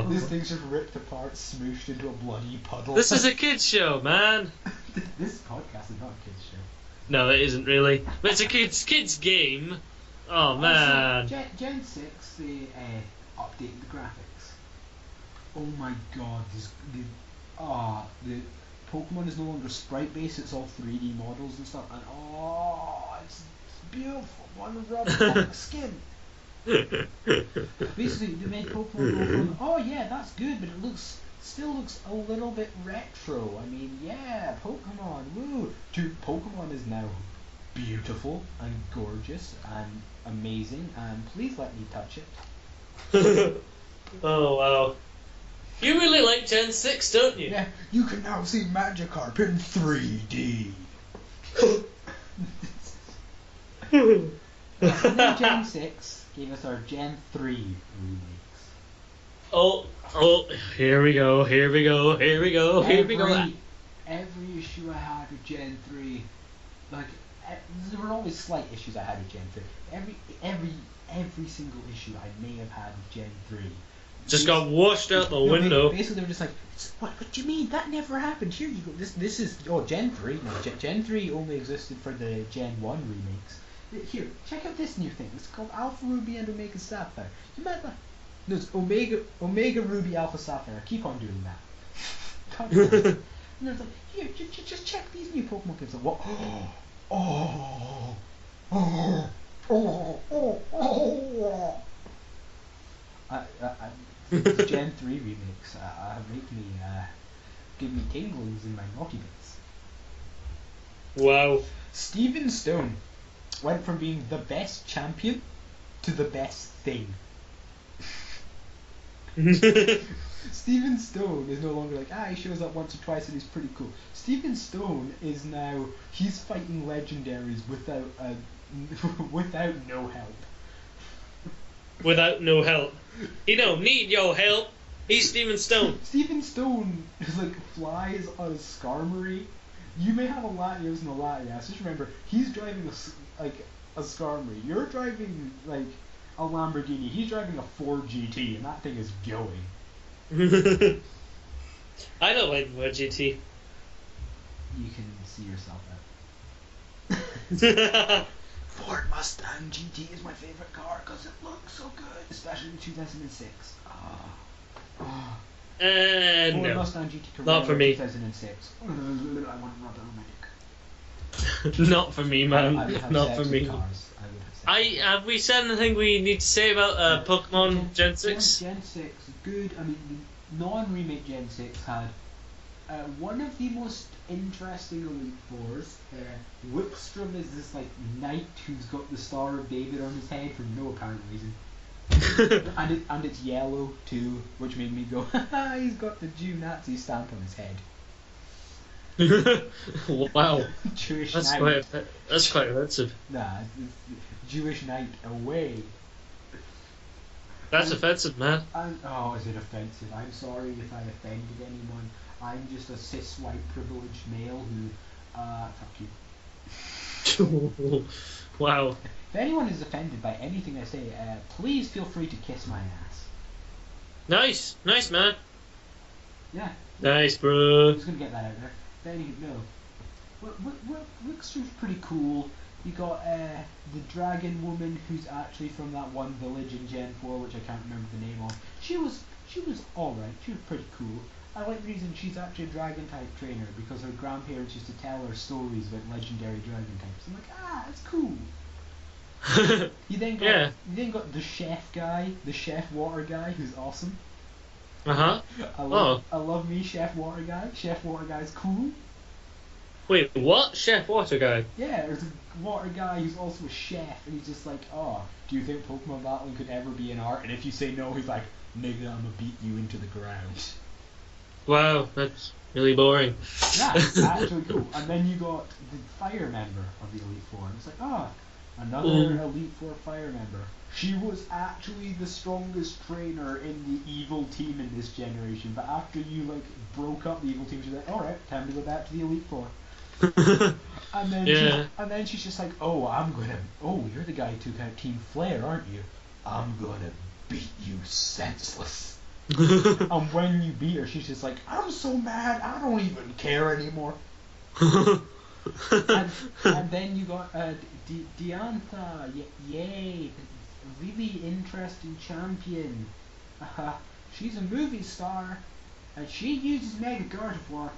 This thing's just ripped apart, smooshed into a bloody puddle. This is a kids show, man. This podcast is not a kids show. No, it isn't really. But it's a kids game. Oh man. Also, Gen 6, they updated the graphics. Oh my god, the Pokemon is no longer sprite based, it's all 3D models and stuff, and it's beautiful. One rubber skin. Basically, they made Pokemon go from, oh yeah, that's good, but it still looks a little bit retro. I mean, yeah, Pokemon, woo! To Pokemon is now beautiful and gorgeous and amazing, and please let me touch it. Oh wow. You really like Gen 6, don't you? Yeah, you can now see Magikarp in 3D. And then Gen 6 gave us our Gen 3 remakes. Oh, here we go. Every issue I had with Gen 3, like, there were always slight issues I had with Gen 3. Every single issue I may have had with Gen 3 just got washed out the window. Basically, they were just like, what do you mean? That never happened. Here you go. This is Gen 3. No, Gen 3 only existed for the Gen 1 remakes. Here, check out this new thing. It's called Alpha Ruby and Omega Sapphire. You might not. No, it's Omega Ruby Alpha Sapphire. Keep on doing that. And it's like, here, just check these new Pokemon games. Like, what? Oh, oh, oh, oh, oh. These Gen 3 remakes give me tinglings in my naughty bits. Wow. Steven Stone went from being the best champion to the best thing. Steven Stone is no longer like, he shows up once or twice and he's pretty cool. Steven Stone is now, he's fighting legendaries without without no help. Without no help. He don't need your help. He's Steven Stone. Steven Stone is like flies on a Skarmory. You may have a Latios and a Latias. Just remember, he's driving a Skarmory. You're driving like a Lamborghini. He's driving a Ford GT, and that thing is going. I don't like the word GT. You can see yourself out. Ford Mustang GT is my favorite car because it looks so good, especially in 2006. Ford No, Mustang GT not for me. 2006. I want to rub it on my dick. Not for me, man. I would have Not sex for with me. cars. I would have sex. Have we said anything we need to say about Pokemon Gen 6? Gen 6, good. I mean, the non-remake Gen 6 had one of the most interesting Elite Fours. Whipstrom is this like knight who's got the Star of David on his head for no apparent reason. and it's yellow too, which made me go, haha, he's got the Jew Nazi stamp on his head. Wow. Jewish That's knight. that's quite offensive. Nah, it's Jewish knight away. That's offensive, man. Oh, is it offensive? I'm sorry if I offended anyone. I'm just a cis white privileged male who, fuck you. Wow. If anyone is offended by anything I say, please feel free to kiss my ass. Nice, man. Yeah. Nice, I'm bro. just gonna get that out there. Then you know. Wickstrom's pretty cool. You got the dragon woman who's actually from that one village in Gen 4, which I can't remember the name of. She was alright. She was pretty cool. I like the reason she's actually a dragon type trainer because her grandparents used to tell her stories about legendary dragon types. I'm like, it's cool. You then got the chef guy, the chef water guy, who's awesome. Uh-huh. I love me Chef Water Guy. Chef Water Guy's cool. Wait, what? Chef Water Guy? Yeah, there's a water guy who's also a chef, and he's just like, do you think Pokemon battling could ever be an art? And if you say no, he's like, nigga, I'ma beat you into the ground. Wow, that's really boring. Yeah, it's actually cool. And then you got the fire member of the Elite Four, and it's like, another Elite Four fire member. She was actually the strongest trainer in the evil team in this generation, but after you broke up the evil team, she's like, alright, time to go back to the Elite Four. and then she's just like, you're the guy who took out Team Flare, aren't you? I'm gonna beat you senseless. And when you beat her, she's just like, I'm so mad, I don't even care anymore. and then you got Diantha, yay, really interesting champion. She's a movie star, and she uses Mega Gardevoir.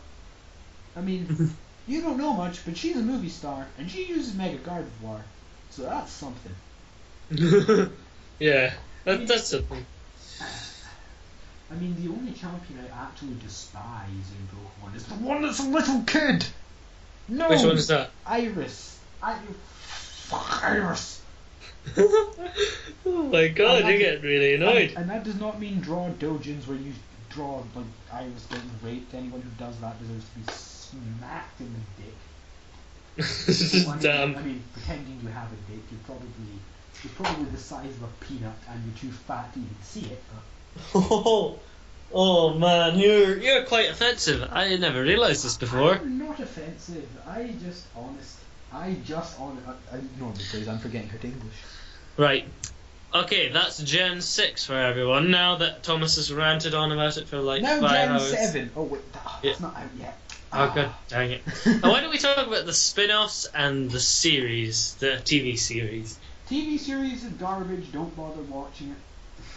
I mean, you don't know much, but she's a movie star, and she uses Mega Gardevoir, so that's something. Yeah, that's something. I mean, the only champion I actually despise in Pokemon is the one that's a little kid! No! Which one is that? Iris. Fuck Iris! Oh my god, you get really annoyed. And that does not mean draw dojins where you draw Iris getting raped. Anyone who does that deserves to be smacked in the dick. Damn. I mean, pretending you have a dick, you're probably the size of a peanut and you're too fat to even see it. Oh man, you're quite offensive. I never realised this before. I'm not offensive. I just honest. I ignore the phrase. I'm forgetting her to English. Right. Okay, that's Gen 6 for everyone. Now that Thomas has ranted on about it for like now 5 Gen hours. 7. Oh wait, that's not out yet. Oh god dang it. Now why don't we talk about the spin-offs and the series, the TV series? TV series is garbage. Don't bother watching it.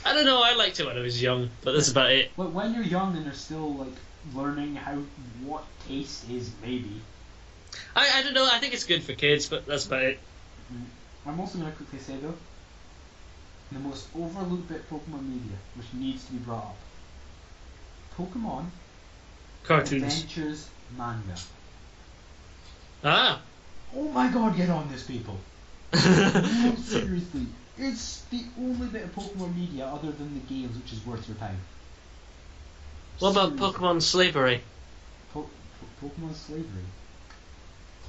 I don't know, I liked it when I was young, but that's about it. But when you're young and there's still learning what taste is, maybe. I don't know. I think it's good for kids, but that's about it. I'm also going to quickly say though, the most overlooked bit of Pokemon media, which needs to be brought up. Pokemon Cartoons. Adventures manga. Ah. Oh my god, get on this, people. No, seriously. It's the only bit of Pokemon media other than the games which is worth your time. What about Seriously. Pokemon Slavery? Pokemon Slavery?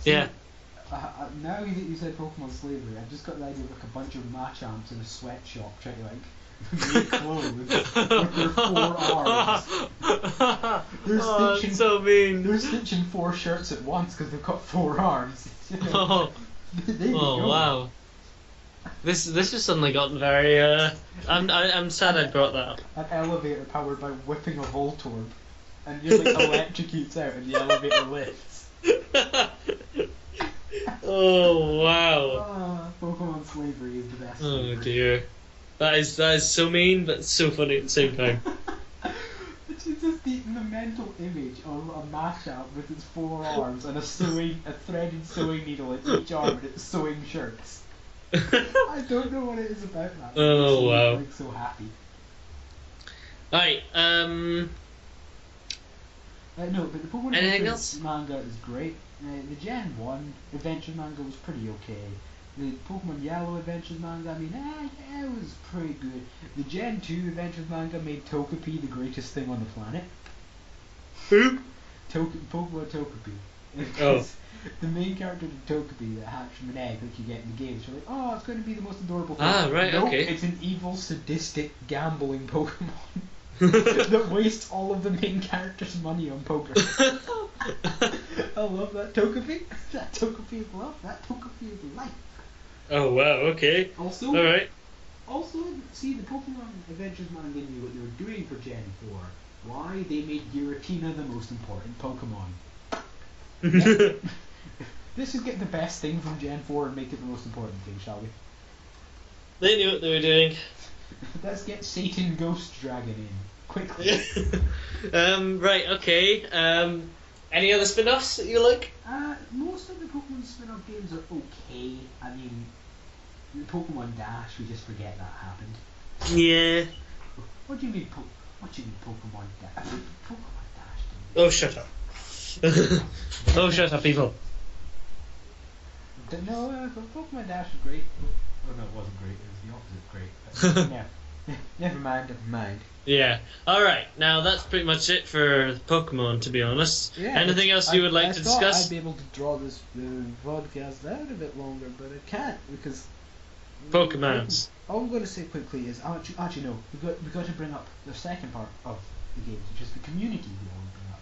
Yeah. Now that you said Pokemon Slavery, I've just got the idea of like a bunch of Machamps in a sweatshop trying to like make clothes with their 4 arms. Oh, that's so mean. They're stitching 4 shirts at once because they've got 4 arms. You know? Oh, There you go. wow. This has suddenly gotten very. I'm sad I brought that up. An elevator powered by whipping a Voltorb, and you like electrocutes out and the elevator lifts. Oh wow. Pokemon Slavery is the best. Oh slavery. dear. That is so mean, but so funny at the same time. It's just the mental image of a Machamp with its 4 arms and a threaded sewing needle at each arm and it's sewing shirts. I don't know what it is about that. Oh, wow. I'm like so happy. Alright, No, but the Pokemon anything Adventures else? manga is great. The Gen 1 Adventures manga was pretty okay. The Pokemon Yellow Adventures manga, I mean, yeah, it was pretty good. The Gen 2 Adventures manga made Togepi the greatest thing on the planet. Who? Pokemon Togepi. Oh. The main character of Togepi that hatched from an egg like you get in the games, you're like, oh, it's going to be the most adorable thing. Ah, right, nope, okay. It's an evil, sadistic, gambling Pokemon that wastes all of the main character's money on poker. I love that Togepi. That Togepi is love. That Togepi is life. Oh wow, okay. Also, Alright. See, the Pokemon Adventures manga knew what they were doing for Gen 4. Why? They made Giratina the most important Pokemon. Yep. Let's just get the best thing from Gen 4 and make it the most important thing, shall we? They knew what they were doing. Let's get Satan Ghost Dragon in. Quickly. Right, okay. Any other spin-offs that you like? Most of the Pokemon spin-off games are okay. I mean, the Pokemon Dash, we just forget that happened. Yeah. What do you mean Pokemon Dash? Pokemon Dash. Oh, shut up. Oh, shut up, people. No, Pokemon Dash is great. Oh no, it wasn't great. It was the opposite great. But, never mind. Yeah. Alright, now that's pretty much it for Pokemon, to be honest. Yeah, Anything else you would like to thought discuss? I'd be able to draw this podcast out a bit longer, but I can't because Pokemons. All I'm going to say quickly is actually no, we got to bring up the second part of the game, which is the community we want to bring up.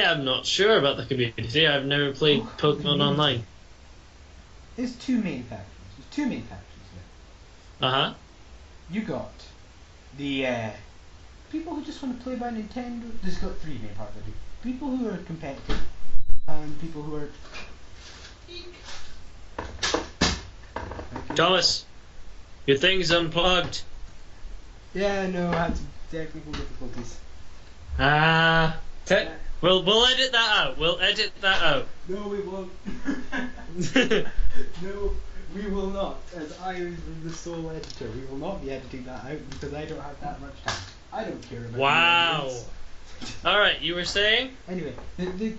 I'm not sure about the community. I've never played Pokemon Online. There's two main factions. Uh huh. You got the people who just want to play by Nintendo. There's got 3 main parts. People who are competitive and people who are. Thomas, your thing's unplugged. Yeah, no, I had some technical difficulties. We'll edit that out. No, we won't. No, we will not. As I am the sole editor, we will not be editing that out because I don't have that much time. I don't care about. Wow. All right, you were saying? Anyway, the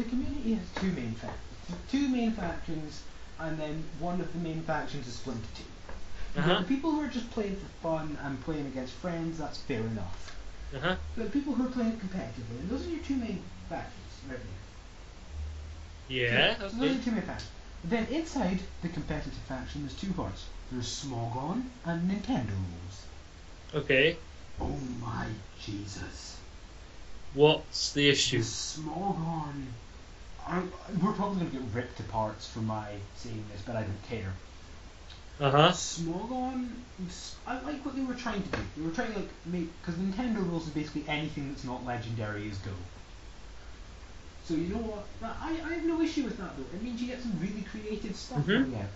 community has 2 main factions. 2 main factions, and then one of the main factions is split into 2. Uh-huh. The people who are just playing for fun and playing against friends, that's fair enough. Uh-huh. But people who are playing competitively, and those are your 2 main factions, right there. Yeah. So those are Okay. your 2 main factions. Then inside the competitive faction, there's 2 parts. There's Smogon and Nintendo rules. Okay. Oh my Jesus! What's the The issue? Smogon. We're probably gonna get ripped apart for my saying this, but I don't care. Uh-huh. Smogon, I like what they were trying to do. They were trying to make, because Nintendo rules is basically anything that's not legendary is go. So you know what? I have no issue with that though. It means you get some really creative stuff coming out.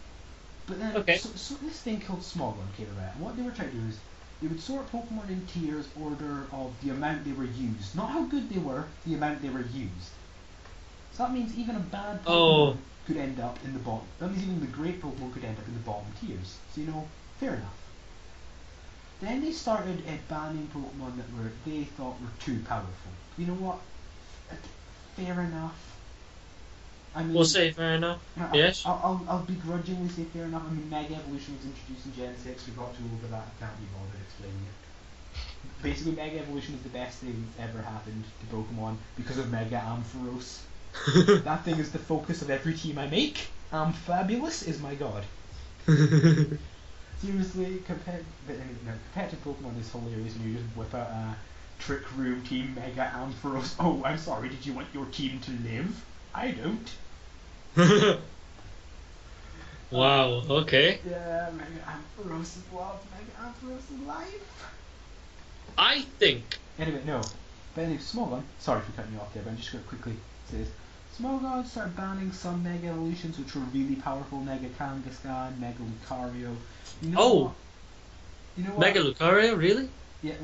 But then, Okay. so this thing called Smogon came about, and what they were trying to do is they would sort Pokemon in tiers order of the amount they were used. Not how good they were, the amount they were used. So that means even a bad Pokemon could end up in the bottom. That means even the great Pokemon could end up in the bottom tiers. So fair enough. Then they started banning Pokemon that they thought were too powerful. You know what? Fair enough. I mean, We'll say fair enough. Yes. I'll begrudgingly say fair enough. I mean, Mega Evolution was introduced in Gen 6. We got to over that. I can't be bothered explaining it. Basically, Mega Evolution is the best thing that's ever happened to Pokemon because of Mega Ampharos. That thing is the focus of every team I make. Amphabulous is my god. Seriously, competitive Pokemon is hilarious when you just whip out a Trick Room Team Mega Ampharos. Oh, I'm sorry, did you want your team to live? I don't. Wow, okay. Yeah, Mega Ampharos is love, Mega Ampharos is life. I think... Anyway, no. But anyway, Smogon, sorry for cutting you off there, but I'm just going to quickly say this. Smogon started banning some Mega Evolutions which were really powerful. Mega Kangaskhan, Mega Lucario. You know what? Mega Lucario, really? Yeah,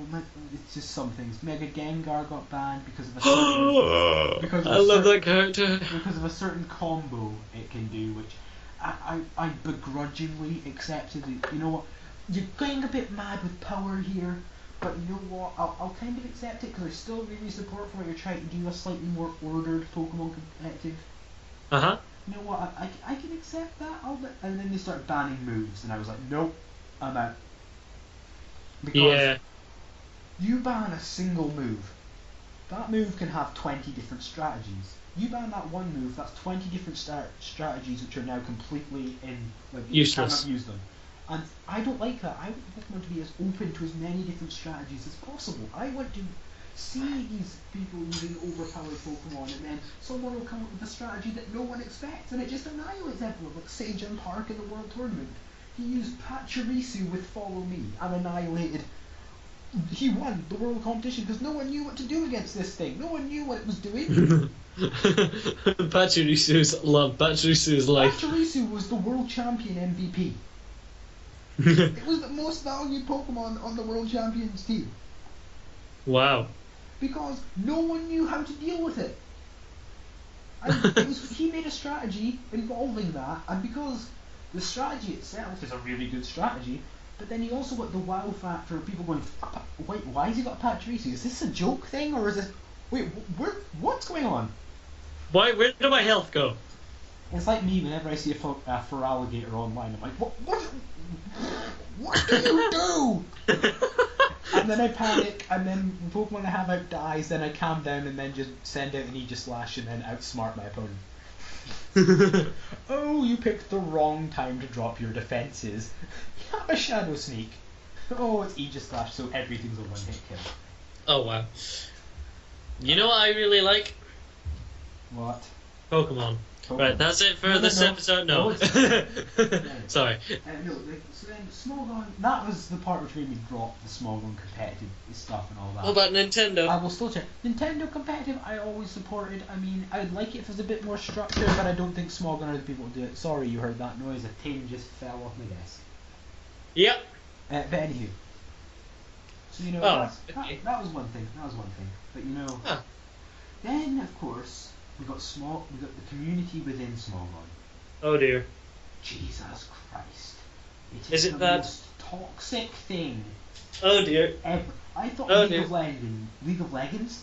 it's just some things. Mega Gengar got banned because of a certain... I love that character. Because of a certain combo it can do, which I begrudgingly accepted. You know what? You're getting a bit mad with power here, but you know what? I'll kind of accept it because I still really support for what you're trying to do, a slightly more ordered Pokemon competitive. Uh-huh. You know what? I can accept that. And then they started banning moves, and I was like, nope, I'm out. Because you ban a single move. That move can have 20 different strategies. You ban that one move, that's 20 different strategies which are now completely useless. You cannot use them. And I don't like that. I want Pokemon to be as open to as many different strategies as possible. I want to see these people using overpowered Pokemon, and then someone will come up with a strategy that no one expects, and it just annihilates everyone, like Seijan Park in the World Tournament. He used Pachirisu with Follow Me and annihilated. He won the world competition because no one knew what to do against this thing. No one knew what it was doing. Pachirisu's life. Pachirisu was the world champion MVP. It was the most valued Pokemon on the world champions team. Wow. Because no one knew how to deal with it. He made a strategy involving that, and because the strategy itself is a really good strategy, but then you also got the wow factor of people going, wait, why has he got a Pachirisu? Is this a joke thing, or is this... Wait, what's going on? Where did my health go? It's like me whenever I see a Feraligatr online, I'm like, what do you do? And then I panic, and then the Pokemon I have out dies, then I calm down and then just send out an Aegislash and then outsmart my opponent. Oh, you picked the wrong time to drop your defenses. You have a Shadow Sneak. Oh, it's Aegislash, so everything's a one-hit kill. Oh, wow. You know what I really like? What? Pokemon. Right, that's it for this episode. No. Sorry. So then Smogon, that was the part which made me drop the Smogon competitive stuff and all that. What about Nintendo? I will still check. Nintendo competitive, I always supported. I mean, I'd like it if there's a bit more structure, but I don't think Smogon are the people to do it. Sorry, you heard that noise. A tin just fell off my desk. Yep. But anywho. So, you know, that was one thing. But, then, of course, we got the community within Smogon. Oh dear. Jesus Christ. Is it the that most toxic thing Oh dear. ever. I thought League of Legends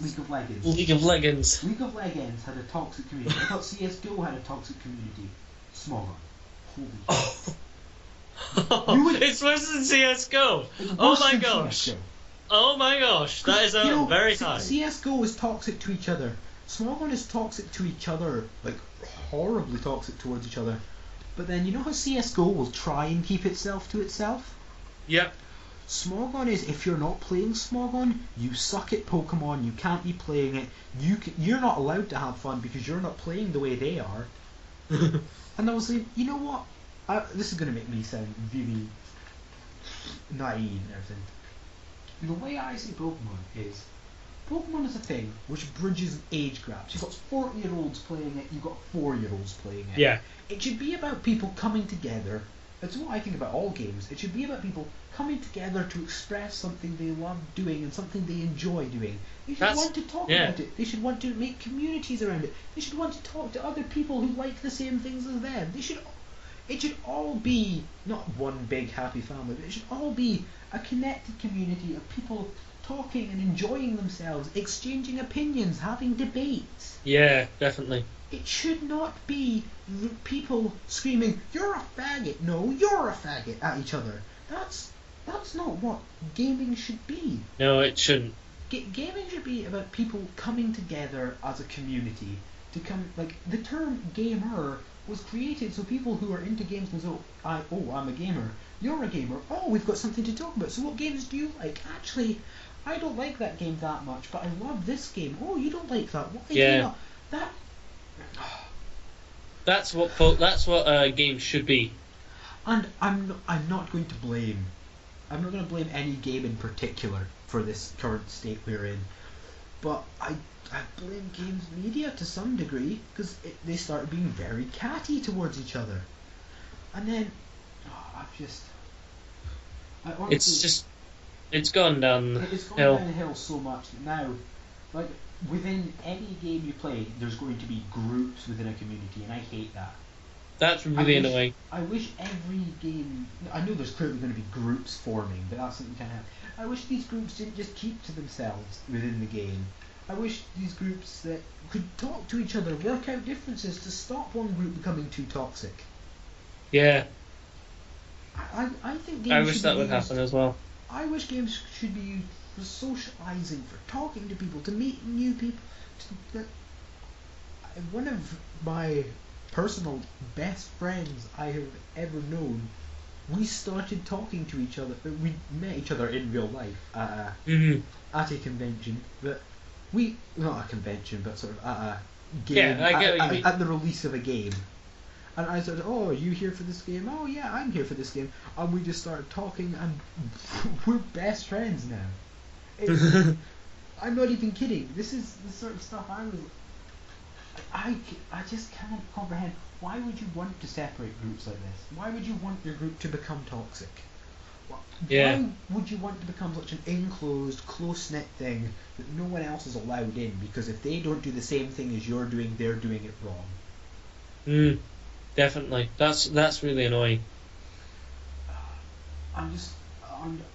had a toxic community. I thought CSGO had a toxic community. Smogon. Holy It's worse than CSGO. Oh my gosh. CSGO. Oh my gosh. That is very high. CSGO is toxic to each other. Smogon is toxic to each other, like horribly toxic towards each other. But then you know how CSGO will try and keep itself to itself? Yep. Smogon is, if you're not playing Smogon, you suck at Pokemon, you can't be playing it, you're not allowed to have fun because you're not playing the way they are. And I was like, you know what? This is going to make me sound really naive and everything. The way I see Pokemon is a thing which bridges age gaps. You've got 40-year-olds playing it, you've got 4-year-olds playing it. Yeah. It should be about people coming together It's what I think about all games. It should be about people coming together to express something they love doing and something they enjoy doing. They should want to talk about it. They should want to make communities around it. They should want to talk to other people who like the same things as them. It should all be not one big happy family, but it should all be a connected community of people talking and enjoying themselves, exchanging opinions, having debates. Yeah, definitely. It should not be people screaming, "You're a faggot!" "No, you're a faggot!" at each other. That's not what gaming should be. No, it shouldn't. Gaming should be about people coming together as a community to come. Like, the term gamer was created so people who are into games can say, I'm a gamer. You're a gamer. Oh, we've got something to talk about. So what games do you like? Actually, I don't like that game that much, but I love this game. Oh, you don't like that? Why? Yeah. That. That's what games should be. And I'm not going to blame. I'm not going to blame any game in particular for this current state we're in, but I blame games media to some degree because they started being very catty towards each other, and then it's gone down It's gone hill. down the hill so much that now, like, within any game you play, there's going to be groups within a community, and I hate that. That's really annoying. I wish every game. I know there's clearly going to be groups forming, but that's something kind of. I wish these groups didn't just keep to themselves within the game. I wish these groups that could talk to each other, work out differences to stop one group becoming too toxic. Yeah. I think games I wish should that be would used, happen as well. I wish games should be used for socializing, for talking to people, to meet new people. One of my personal best friends I have ever known, we started talking to each other. We met each other in real life at a convention, but not a convention, but sort of at a game. Yeah, I get what you mean. At the release of a game. And I said, "Oh, are you here for this game?" "Oh yeah, I'm here for this game." And we just started talking, and we're best friends now. I'm not even kidding. This is the sort of stuff I just cannot comprehend. Why would you want to separate groups like this? Why would you want your group to become toxic? Why would you want to become such an enclosed, close-knit thing that no one else is allowed in? Because if they don't do the same thing as you're doing, they're doing it wrong. Definitely. That's really annoying.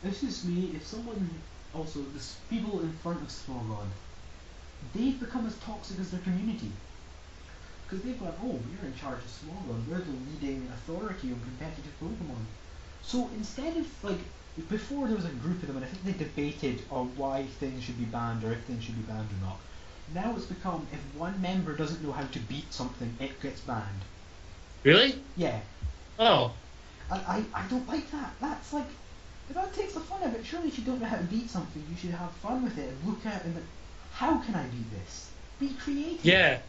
This is me. If someone also, the people in front of Smogon, they've become as toxic as their community. Because they've gone, oh, we're in charge of Smogon, we're the leading authority on competitive Pokemon. So instead of, like, before there was a group of them, and I think they debated on why things should be banned or if things should be banned or not. Now it's become, if one member doesn't know how to beat something, it gets banned. Really? Yeah. Oh. I don't like that. That's like, that takes the fun out of it. Surely if you don't know how to beat something, you should have fun with it and look at it and how can I beat this? Be creative. Yeah.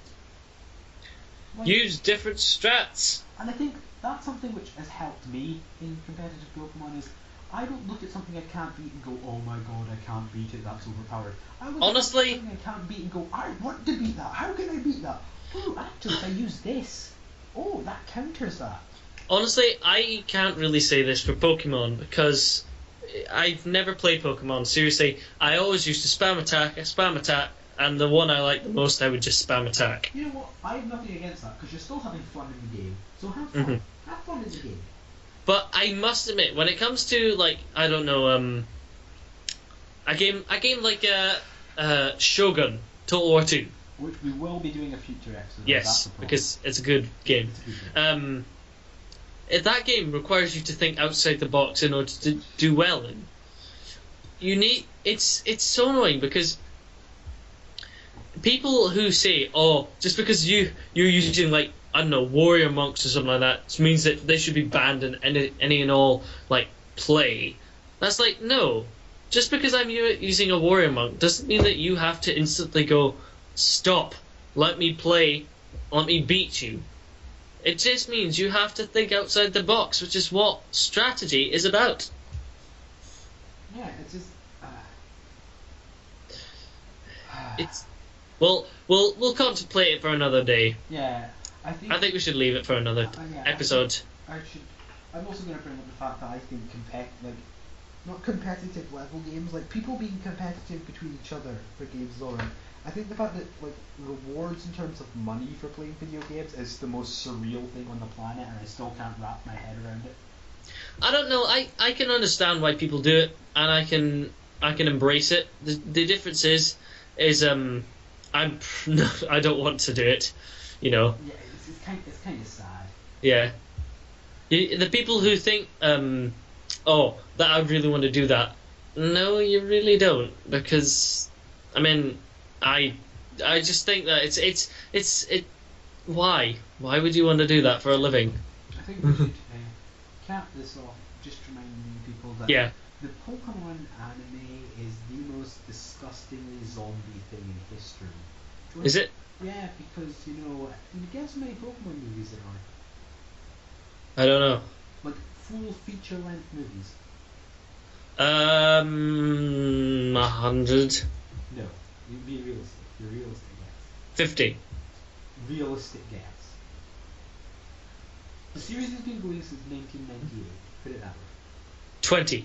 Like, use different strats. And I think that's something which has helped me in competitive Pokemon is I don't look at something I can't beat and go, oh my god, I can't beat it, that's overpowered. I look Honestly, at something I can't beat and go, I want to beat that, how can I beat that? Oh, actually, if I use this, oh, that counters that. Honestly, I can't really say this for Pokemon because I've never played Pokemon. Seriously, I always used to spam attack, and the one I like the most, I would just spam attack. You know what? I have nothing against that because you're still having fun in the game. So have fun. Have fun in the game. But I must admit, when it comes to, like, I don't know, a game like Shogun Total War 2. Which we will be doing a future episode. Yes, because it's a good game. It's a good game. That game requires you to think outside the box in order to do well in. It's so annoying because people who say, oh, just because you're using, like, I don't know, warrior monks or something like that means that they should be banned in any and all, like, play. That's like, no. Just because I'm using a warrior monk doesn't mean that you have to instantly go, stop, let me play, let me beat you. It just means you have to think outside the box, which is what strategy is about. Yeah, it's just... It's... Well, we'll contemplate it for another day. Yeah, I think we should leave it for another episode. I should I'm also going to bring up the fact that I think not competitive level games, like people being competitive between each other for games, Lauren. I think the fact that like rewards in terms of money for playing video games is the most surreal thing on the planet, and I still can't wrap my head around it. I don't know. I can understand why people do it, and I can embrace it. The difference is I don't want to do it. You know. Yeah, it's kind of sad. Yeah. The people who think oh, that I really want to do that. No, you really don't, because I mean, I just think that it's why would you want to do that for a living? I think we should cap this off just reminding people that Yeah. the Pokemon anime is the most disgustingly zombie thing in history. Is it? Yeah, because can you guess how many Pokemon movies there are? I don't know. Like full feature length movies. 100. No, you'd be realistic. Your realistic guess. 50. Realistic guess. The series has been going since 1998. Put it that way. 20.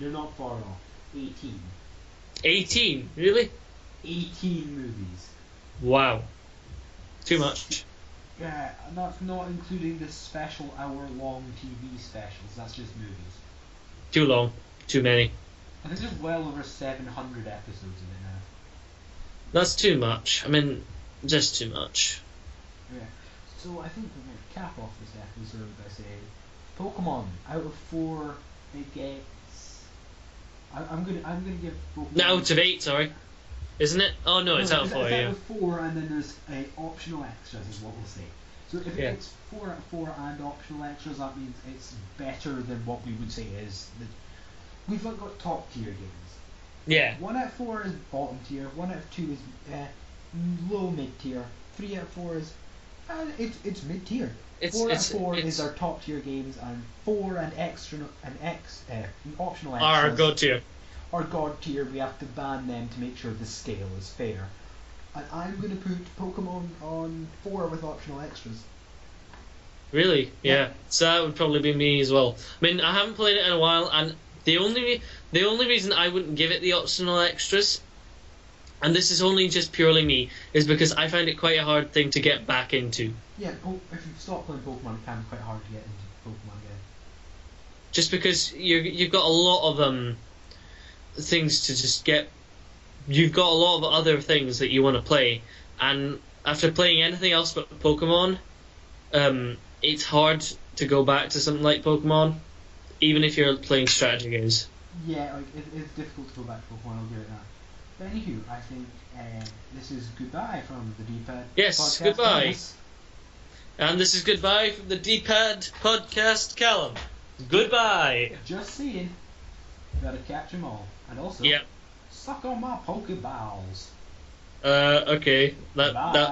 You're not far off. 18. 18? Really? 18 movies. Wow. Too much. Yeah, and that's not including the special hour-long TV specials. That's just movies. Too long. Too many. I think there's well over 700 episodes in it now. That's too much. I mean, just too much. Yeah. So I think we're going to cap off this episode by saying, Pokemon out of 4, it gets. I'm gonna give Pokemon. No, out of 8, sorry. Isn't it? Oh no, it's out of 4, it's yeah. out of 4, and then there's optional extras, is what we'll say. So if Yeah. it's 4 out of 4 and optional extras, that means it's better than what we would say is we've got top tier games. Yeah. 1 out of 4 is bottom tier. 1 out of 2 is low mid tier. 3 out of 4 is it's mid tier. 4 out of 4 is our top tier games, and 4 and optional extras Our god tier. are god tier. We have to ban them to make sure the scale is fair. And I'm going to put Pokemon on 4 with optional extras. Really? Yeah. Yeah. So that would probably be me as well. I mean, I haven't played it in a while, and the only reason I wouldn't give it the optional extras, and this is only just purely me, is because I find it quite a hard thing to get back into. Yeah, if you stop playing Pokemon, it can be quite hard to get into Pokemon again. Just because you've got a lot of things to just get. You've got a lot of other things that you want to play, and after playing anything else but Pokemon, it's hard to go back to something like Pokemon, even if you're playing strategy games. Yeah, like it's difficult to go back to Pokemon. I'll give it that. But anywho, I think this is goodbye from the D-Pad. Yes, podcast. goodbye. Thomas. And this is goodbye from the D-Pad podcast, Callum. Goodbye. Just saying, you gotta catch them all, and also Yep. suck on my Pokeballs. Okay. Bye. That